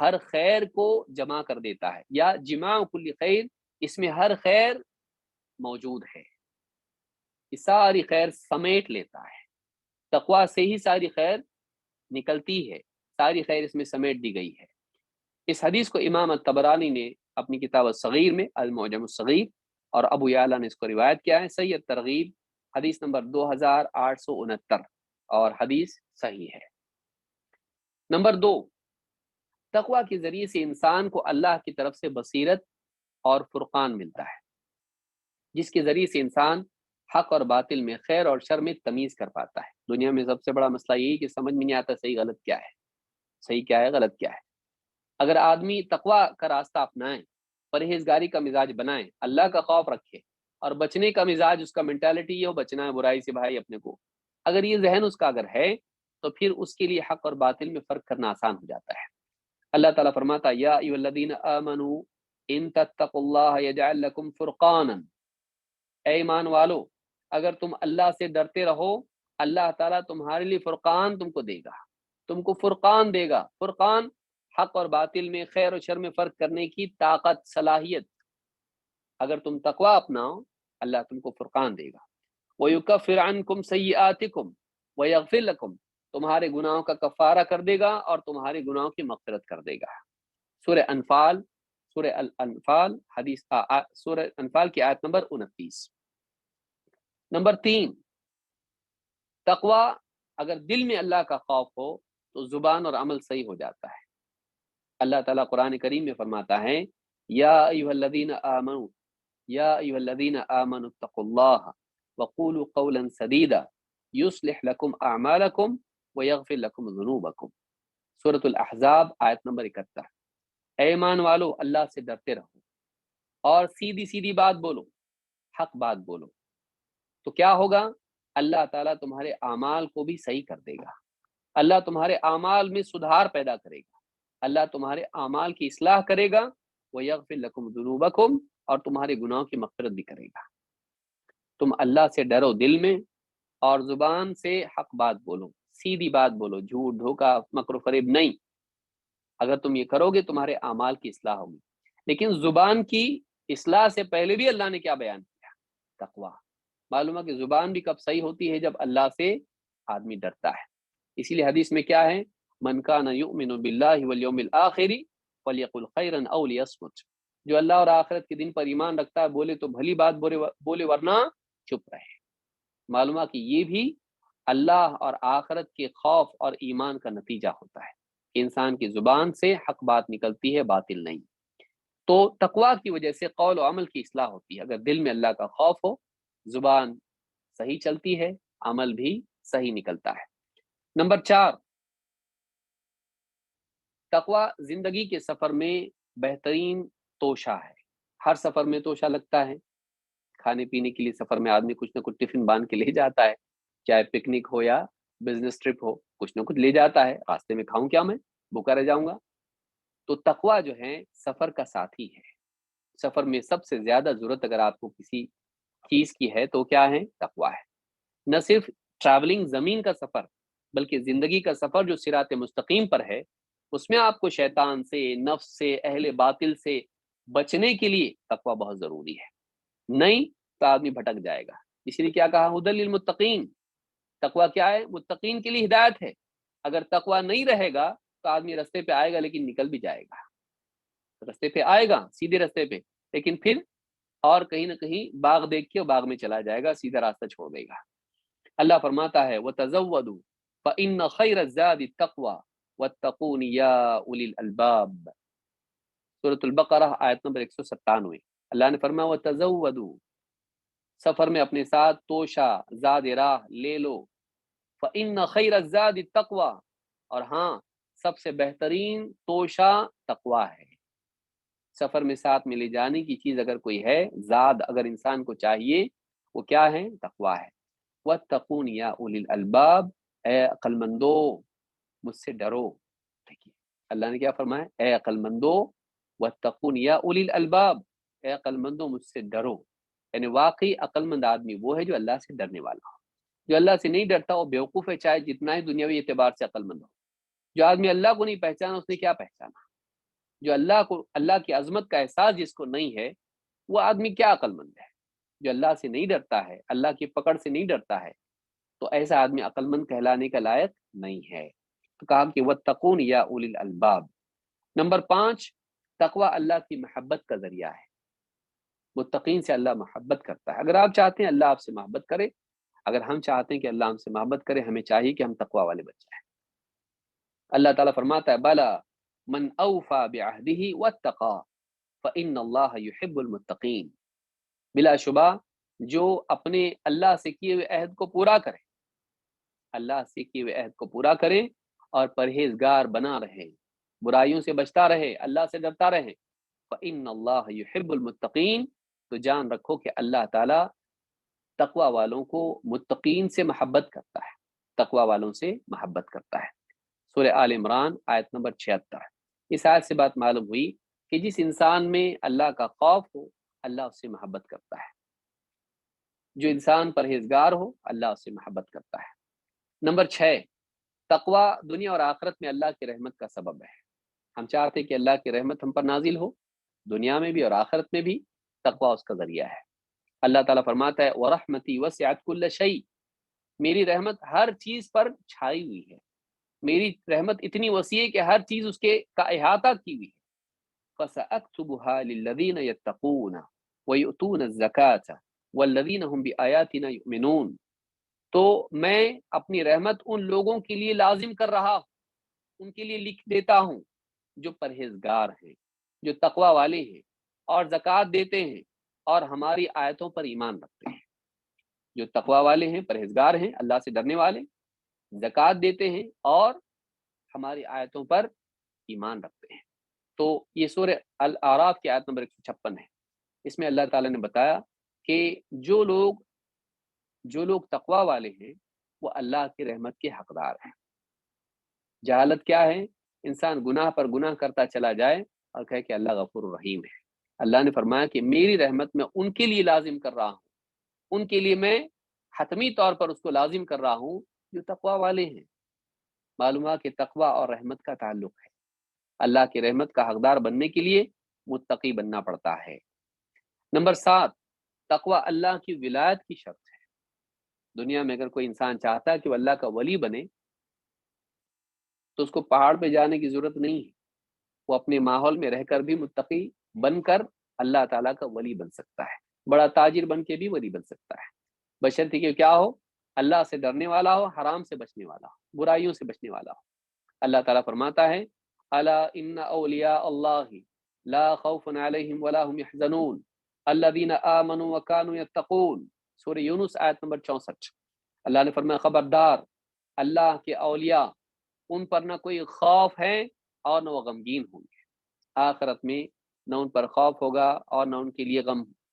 Speaker 1: ہر خیر کو جمع کر دیتا ہے، یا جماع کل خیر، اس میں ہر خیر موجود ہے، یہ ساری خیر سمیٹ لیتا ہے، تقوی سے ہی ساری خیر نکلتی ہے، ساری خیر اس میں سمیٹ دی گئی ہے۔ اس حدیث کو امام الطبرانی نے اپنی کتاب الصغیر میں، المعجم الصغیر، اور ابو یعلا نے اس کو روایت کیا ہے، صحیح الترغیب حدیث نمبر 2869، اور حدیث صحیح ہے۔ نمبر 2، تقوی کے ذریعے سے انسان کو اللہ کی طرف سے بصیرت اور فرقان ملتا ہے، جس کے ذریعے سے انسان حق اور باطل میں، خیر اور شر میں تمیز کر پاتا ہے۔ دنیا میں سب سے بڑا مسئلہ یہی کہ سمجھ میں نہیں آتا صحیح غلط کیا ہے، صحیح کیا ہے غلط کیا ہے۔ اگر آدمی تقوی کا راستہ اپنائیں، پرہیزگاری کا مزاج بنائیں، اللہ کا خوف رکھے، اور بچنے کا مزاج، اس کا مینٹالٹی یہ ہو بچنا ہے برائی سے بھائی اپنے کو، اگر یہ ذہن اس کا اگر ہے تو پھر اس کے لیے حق اور باطل میں فرق کرنا آسان ہو جاتا ہے۔ اللہ تعالیٰ فرماتا ہے یا ایھا الذین آمنوا ان تتقوا اللہ یجعل لکم فرقانا، اے ایمان والو اگر تم اللہ سے ڈرتے رہو، اللہ تعالیٰ تمہارے لیے فرقان تم کو دے گا، تم کو فرقان دے گا۔ فرقان حق اور باطل میں، خیر و شر میں فرق کرنے کی طاقت، صلاحیت۔ اگر تم تقوی اپناؤ، اللہ تم کو فرقان دے گا۔ وَيُكَفِّرْ عَنْكُمْ سَيِّئَاتِكُمْ وَيَغْفِرْ لَكُمْ، تمہارے گناہوں کا کفارہ کر دے گا اور تمہارے گناہوں کی مغفرت کر دے گا۔ سورہ انفال، سورہ الانفال حدیث سورہ انفال کی آیت نمبر 29۔ نمبر 3، تقوی اگر دل میں اللہ کا خوف ہو تو زبان اور عمل صحیح ہو جاتا ہے۔ اللہ تعالیٰ قرآن کریم میں فرماتا ہے یا ایھا الذین آمنوا، یا ایھا الذین آمنوا اتقوا اللہ وقولوا قولا سدیدا یصلح لکم اعمالکم ویغفر لکم ذنوبکم۔ سورۃ الاحزاب آیت نمبر 71۔ اے ایمان والو اللہ سے ڈرتے رہو اور سیدھی سیدھی بات بولو، حق بات بولو، تو کیا ہوگا؟ اللہ تعالیٰ تمہارے اعمال کو بھی صحیح کر دے گا، اللہ تمہارے اعمال میں سدھار پیدا کرے گا، اللہ تمہارے اعمال کی اصلاح کرے گا، وَيَغْفِرْ لَكُمْ ذُنُوبَكُمْ، اور تمہارے گناہوں کی مغفرت بھی کرے گا۔ تم اللہ سے ڈرو دل میں، اور زبان سے حق بات بولو، سیدھی بات بولو، جھوٹ دھوکہ مکر و فریب نہیں۔ اگر تم یہ کرو گے تمہارے اعمال کی اصلاح ہوگی۔ لیکن زبان کی اصلاح سے پہلے بھی اللہ نے کیا بیان کیا؟ تقوی۔ معلوم ہے کہ زبان بھی کب صحیح ہوتی ہے؟ جب اللہ سے آدمی ڈرتا ہے۔ اسی لیے حدیث میں کیا ہے؟ من کان یؤمن باللہ والیوم الآخر فلیقل خیرا او لیصمت، جو اللہ اور آخرت کے دن پر ایمان رکھتا ہے بولے تو بھلی بات بولے ورنہ چپ رہے۔ معلوم ہے کہ یہ بھی اللہ اور آخرت کے خوف اور ایمان کا نتیجہ ہوتا ہے کہ انسان کی زبان سے حق بات نکلتی ہے، باطل نہیں۔ تو تقوی کی وجہ سے قول و عمل کی اصلاح ہوتی ہے۔ اگر دل میں اللہ کا خوف ہو، زبان صحیح چلتی ہے، عمل بھی صحیح نکلتا ہے۔ نمبر 4، تقوی زندگی کے سفر میں بہترین توشہ ہے۔ ہر سفر میں توشہ لگتا ہے، کھانے پینے کے لیے سفر میں آدمی کچھ نہ کچھ ٹفن باندھ کے لے جاتا ہے، چاہے پکنک ہو یا بزنس ٹرپ ہو، کچھ نہ کچھ لے جاتا ہے، راستے میں کھاؤں کیا میں، بھوکا رہ جاؤں گا۔ تو تقوی جو ہے سفر کا ساتھی ہے۔ سفر میں سب سے زیادہ ضرورت اگر آپ کو کسی چیز کی ہے تو کیا ہے؟ تقوی ہے۔ نہ صرف ٹریولنگ زمین کا سفر، بلکہ زندگی کا سفر جو صراط مستقیم پر ہے، اس میں آپ کو شیطان سے، نفس سے، اہل باطل سے بچنے کے لیے تقوی بہت ضروری ہے، نہیں تو آدمی بھٹک جائے گا۔ اس لیے کیا کہا؟ ھدی للمتقین۔ تقوی کیا ہے؟ متقین کے لیے ہدایت ہے۔ اگر تقوی نہیں رہے گا تو آدمی رستے پہ آئے گا لیکن نکل بھی جائے گا، رستے پہ آئے گا سیدھے رستے پہ، لیکن پھر اور کہیں نہ کہیں باغ دیکھ کے باغ میں چلا جائے گا، سیدھا راستہ چھوڑ دے گا۔ اللہ فرماتا ہے وَتَزَوَّدُوا فَإِنَّ خَيْرَ الزَّادِ التَّقْوَى وَاتَّقُونِ يَا أُولِي الْأَلْبَابِ۔ سورۃ البقرہ آیت نمبر 197۔ اللہ نے فرمایا وَتَزَوَّدُوا، سفر میں اپنے ساتھ توشہ، زاد راہ لے لو۔ فَإِنَّ خَيْرَ الزَّادِ التَّقْوَى، اور ہاں سب سے بہترین توشہ تقوی ہے۔ سفر میں ساتھ میں لے جانے کی چیز اگر کوئی ہے، زاد اگر انسان کو چاہیے، وہ کیا ہے؟ تقوی ہے۔ وَاتَّقُونِ يَا أُولِي الْأَلْبَابِ، اے عقل مندو مجھ سے ڈرو۔ دیکھیے اللہ نے کیا فرمایا؟ اے عقل مندو، وَاتَّقُونِ يَا أُولِي الْأَلْبَابِ، اے عقل مندو مجھ سے ڈرو۔ یعنی واقعی عقل مند آدمی وہ ہے جو اللہ سے ڈرنے والا ہو۔ جو اللہ سے نہیں ڈرتا وہ بیوقوف ہے، چاہے جتنا ہی دنیاوی اعتبار سے عقل مند ہو۔ جو آدمی اللہ کو نہیں پہچانا اس نے کیا پہچانا؟ جو اللہ کی عظمت کا احساس جس کو نہیں ہے وہ آدمی کیا عقل مند ہے؟ جو اللہ سے نہیں ڈرتا ہے، اللہ کی پکڑ سے نہیں ڈرتا ہے، تو ایسا آدمی عقل مند کہلانے کا لائق نہیں ہے۔ تو کہا کہ وَاتَّقُونِ یا اولی الالباب۔ نمبر 5، تقوی اللہ کی محبت کا ذریعہ ہے۔ متقین سے اللہ محبت کرتا ہے۔ اگر آپ چاہتے ہیں اللہ آپ سے محبت کرے، اگر ہم چاہتے ہیں کہ اللہ ہم سے محبت کرے، ہمیں چاہیے کہ ہم تقوی والے بن جائیں۔ اللہ تعالیٰ فرماتا ہے بلا من اوفا بعہدہ واتقا فإن اللہ یحب المتقین۔ بلا شبہ جو اپنے اللہ سے کیے ہوئے عہد کو پورا کرے، اللہ سے کیے ہوئے عہد کو پورا کرے اور پرہیزگار بنا رہے، برائیوں سے بچتا رہے، اللہ سے ڈرتا رہے، فإن اللہ یحب المتقین، تو جان رکھو کہ اللہ تعالیٰ تقوی والوں کو متقین سے محبت کرتا ہے، تقوی والوں سے محبت کرتا ہے۔ سورہ آل عمران آیت نمبر 76۔ اس آیت سے بات معلوم ہوئی کہ جس انسان میں اللہ کا خوف ہو، اللہ اس سے محبت کرتا ہے، جو انسان پرہیزگار ہو اللہ اس سے محبت کرتا ہے۔ نمبر 6، تقوی دنیا اور آخرت میں اللہ کی رحمت کا سبب ہے۔ ہم چاہتے ہیں کہ اللہ کی رحمت ہم پر نازل ہو، دنیا میں بھی اور آخرت میں بھی، تقوی اس کا ذریعہ ہے۔ اللہ تعالیٰ فرماتا ہے وَرَحْمَتِي وَسِعَتْ كُلَّ شَيْءٍ، میری رحمت ہر چیز پر چھائی ہوئی ہے، میری رحمت اتنی وسیع ہے کہ ہر چیز اس کے کا احاطہ کی ہوئی ہے۔ فَسَأَكْتُبُهَا لِلَّذِينَ يَتَّقُونَ وَيُؤْتُونَ الزَّكَاةَ وَالَّذِينَ هُمْ بِآيَاتِنَا يُؤْمِنُونَ، تو میں اپنی رحمت ان لوگوں کے لیے لازم کر رہا ہوں، ان کے لیے لکھ دیتا ہوں جو پرہیزگار ہیں، جو تقوی والے ہیں اور زکوٰۃ دیتے ہیں اور ہماری آیتوں پر ایمان رکھتے ہیں۔ جو تقوی والے ہیں، پرہیزگار ہیں، اللہ سے ڈرنے والے، زکوٰۃ دیتے ہیں اور ہماری آیتوں پر ایمان رکھتے ہیں۔ تو یہ سورہ الاعراف کی آیت نمبر 156 ہے۔ اس میں اللہ تعالیٰ نے بتایا کہ جو لوگ تقوی والے ہیں وہ اللہ کی رحمت کے حقدار ہیں۔ جہالت کیا ہے؟ انسان گناہ پر گناہ کرتا چلا جائے اور کہے کہ اللہ غفور الرحیم ہے۔ اللہ نے فرمایا کہ میری رحمت میں ان کے لیے لازم کر رہا ہوں، ان کے لیے میں حتمی طور پر اس کو لازم کر رہا ہوں جو تقوی والے ہیں۔ معلوم ہوا کہ تقوی اور رحمت کا تعلق ہے۔ اللہ کی رحمت کا حقدار بننے کے لیے متقی بننا پڑتا ہے۔ نمبر 7، تقوی اللہ کی ولایت کی شرط ہے۔ دنیا میں اگر کوئی انسان چاہتا ہے کہ وہ اللہ کا ولی بنے تو اس کو پہاڑ پہ جانے کی ضرورت نہیں ہے، وہ اپنے ماحول میں رہ کر بھی متقی بن کر اللہ تعالیٰ کا ولی بن سکتا ہے، بڑا تاجر بن کے بھی ولی بن سکتا ہے، بشرطے کہ کیا ہو؟ اللہ سے ڈرنے والا ہو، حرام سے بچنے والا ہو، برائیوں سے بچنے والا ہو۔ اللہ تعالیٰ فرماتا ہے الا ان اولیاء اللہ لا خوف علیہم ولا هم يحزنون الذین آمنوا وكانوا يتقون، سورہ یونس آیت نمبر 64۔ اللہ نے فرمایا خبردار، اللہ کے اولیاء ان پر نہ کوئی خوف ہے اور نہ وہ غمگین ہوں گے۔ آخرت میں نہ ان پر خوف ہوگا اور نہ ان کے لیے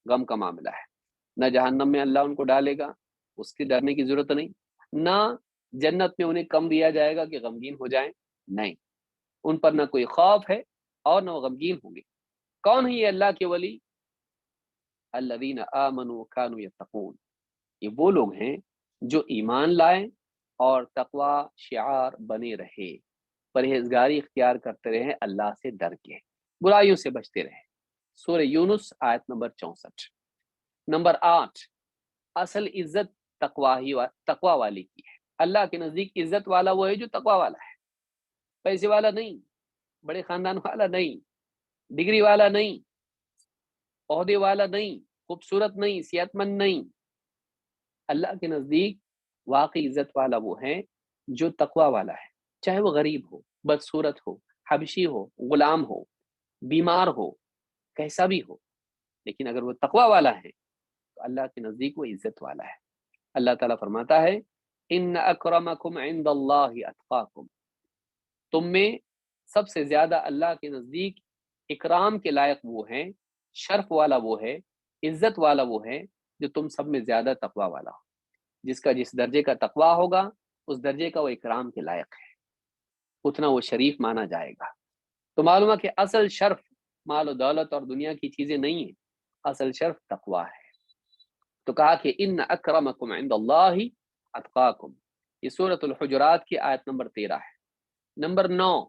Speaker 1: غم کا معاملہ ہے، نہ جہنم میں اللہ ان کو ڈالے گا، اس کی ڈرنے کی ضرورت نہیں، نہ جنت میں انہیں کم دیا جائے گا کہ غمگین ہو جائیں، نہیں، ان پر نہ کوئی خوف ہے اور نہ وہ غمگین ہوں گے۔ کون ہے یہ اللہ کے ولی؟ الذین آمنوا وکانوا یتقون، یہ وہ لوگ ہیں جو ایمان لائیں اور تقوی شعار بنے رہے، پرہیزگاری اختیار کرتے رہے، اللہ سے ڈر کے، برائیوں سے بچتے رہے۔ سورہ یونس آیت نمبر 64۔ نمبر 8، اصل عزت تقوی والی کی ہے۔ اللہ کے نزدیک عزت والا وہ ہے جو تقوی والا ہے، پیسے والا نہیں، بڑے خاندان والا نہیں، ڈگری والا نہیں، عہدے والا نہیں، خوبصورت نہیں، صحت مند نہیں۔ اللہ کے نزدیک واقعی عزت والا وہ ہے جو تقوی والا ہے، چاہے وہ غریب ہو، بدصورت ہو، حبشی ہو، غلام ہو، بیمار ہو، کیسا بھی ہو، لیکن اگر وہ تقوی والا ہے تو اللہ کے نزدیک وہ عزت والا ہے۔ اللہ تعالیٰ فرماتا ہے ان اکرمکم عند اللہ اتقاکم، تم میں سب سے زیادہ اللہ کے نزدیک اکرام کے لائق وہ ہیں، شرف والا وہ ہے، عزت والا وہ ہے جو تم سب میں زیادہ تقوی والا ہو۔ جس کا جس درجے کا تقوی ہوگا اس درجے کا وہ اکرام کے لائق ہے، اتنا وہ شریف مانا جائے گا۔ تو معلوم ہے کہ اصل شرف مال و دولت اور دنیا کی چیزیں نہیں ہیں، اصل شرف تقوی ہے۔ تو کہا کہ ان اکرمکم عند اللہ اتقاکم، یہ سورۃ الحجرات کی آیت نمبر 13 ہے۔ نمبر 9،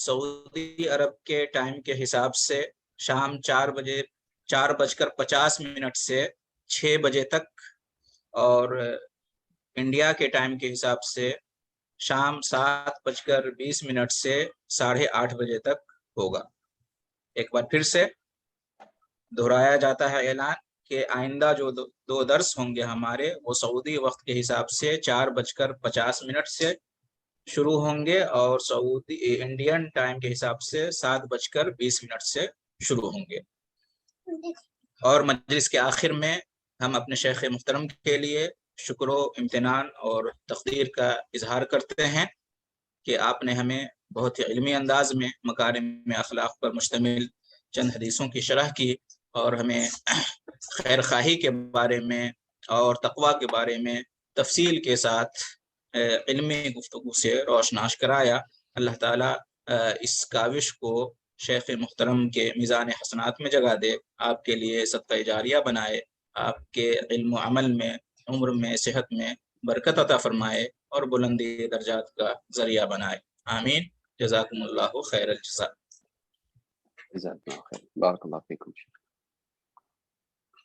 Speaker 2: سعودی عرب کے ٹائم کے حساب سے شام 4:50 سے 6 بجے تک، اور انڈیا کے ٹائم کے حساب سے شام 7:20 سے 8:30 بجے تک ہوگا۔ ایک بار پھر سے دہرایا جاتا ہے اعلان کہ آئندہ جو دو درس ہوں گے ہمارے، وہ سعودی وقت کے حساب سے 4:50 سے شروع ہوں گے، اور انڈین ٹائم کے حساب سے 7:20 سے شروع ہوں گے۔ اور مجلس کے آخر میں ہم اپنے شیخ محترم کے لیے شکر و امتنان اور تقدیر کا اظہار کرتے ہیں کہ آپ نے ہمیں بہت ہی علمی انداز میں مکارم اخلاق پر مشتمل چند حدیثوں کی شرح کی، اور ہمیں خیر خواہی کے بارے میں اور تقوی کے بارے میں تفصیل کے ساتھ علمی گفتگو سے روشناس کرایا۔ اللہ تعالیٰ اس کاوش کو شیخ محترم کے میزان حسنات میں جگہ دے، آپ کے لیے صدقہ جاریہ بنائے، آپ کے علم و عمل میں، عمر میں، صحت میں برکت عطا فرمائے، اور بلندی درجات کا ذریعہ بنائے۔ آمین۔ جزاکم اللہ خیر الجزا۔
Speaker 1: جزاک اللہ خیر، بارک اللہ فیکم۔